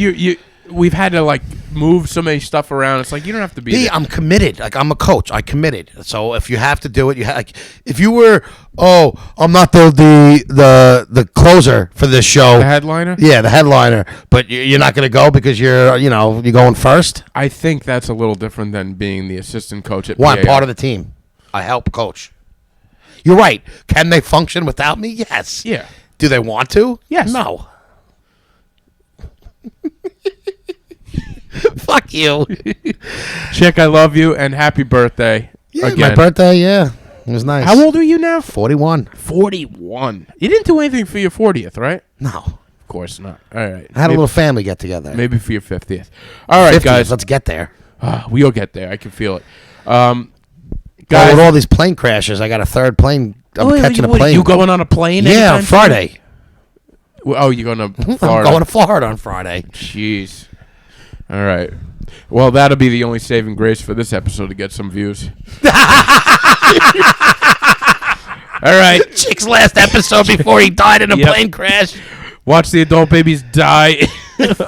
S1: we've had to like move so many stuff around. It's like you don't have to be.
S2: I'm committed. Like I'm a coach. I committed. So if you have to do it, like if you were, I'm not the closer for this show.
S1: The headliner.
S2: Yeah, the headliner. But you're not going to go because you're going first.
S1: I think that's a little different than being the assistant coach at.
S2: Well, I'm
S1: PAL.
S2: part of the team. I help coach. You're right. Can they function without me? Yes.
S1: Yeah.
S2: Do they want to?
S1: Yes.
S2: No. Fuck you.
S1: Chick, I love you and happy birthday.
S2: Yeah,
S1: again.
S2: my birthday, yeah. It was nice.
S1: How old are you now?
S2: 41.
S1: 41. You didn't do anything for your 40th, right?
S2: No.
S1: Of course not. All right.
S2: I had a little family get together.
S1: Maybe for your 50th. All right,
S2: 50th,
S1: guys.
S2: let's get there.
S1: We'll get there. I can feel it.
S2: Guys,
S1: Guys,
S2: with all these plane crashes, I got a third plane. I'm catching a plane.
S1: You going on a plane?
S2: Yeah,
S1: anytime
S2: on Friday.
S1: soon? Oh, you're going to
S2: I'm
S1: Florida.
S2: going to Florida on Friday.
S1: Jeez. All right. Well, that'll be the only saving grace for this episode to get some views. All right.
S2: Chick's last episode before he died in a plane crash.
S1: Watch the adult babies die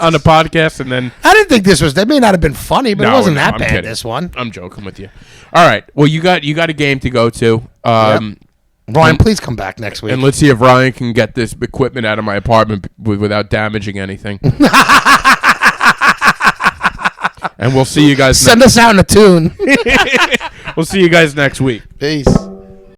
S1: on the podcast, and then
S2: I didn't think this was. That may not have been funny, but it wasn't that
S1: I'm
S2: bad.
S1: kidding.
S2: This one.
S1: I'm joking with you. All right. Well, you got a game to go to.
S2: Ryan, please come back next week.
S1: And let's see if Ryan can get this equipment out of my apartment without damaging anything. And we'll see you guys.
S2: Send us out in a tune.
S1: We'll see you guys next week.
S2: Peace.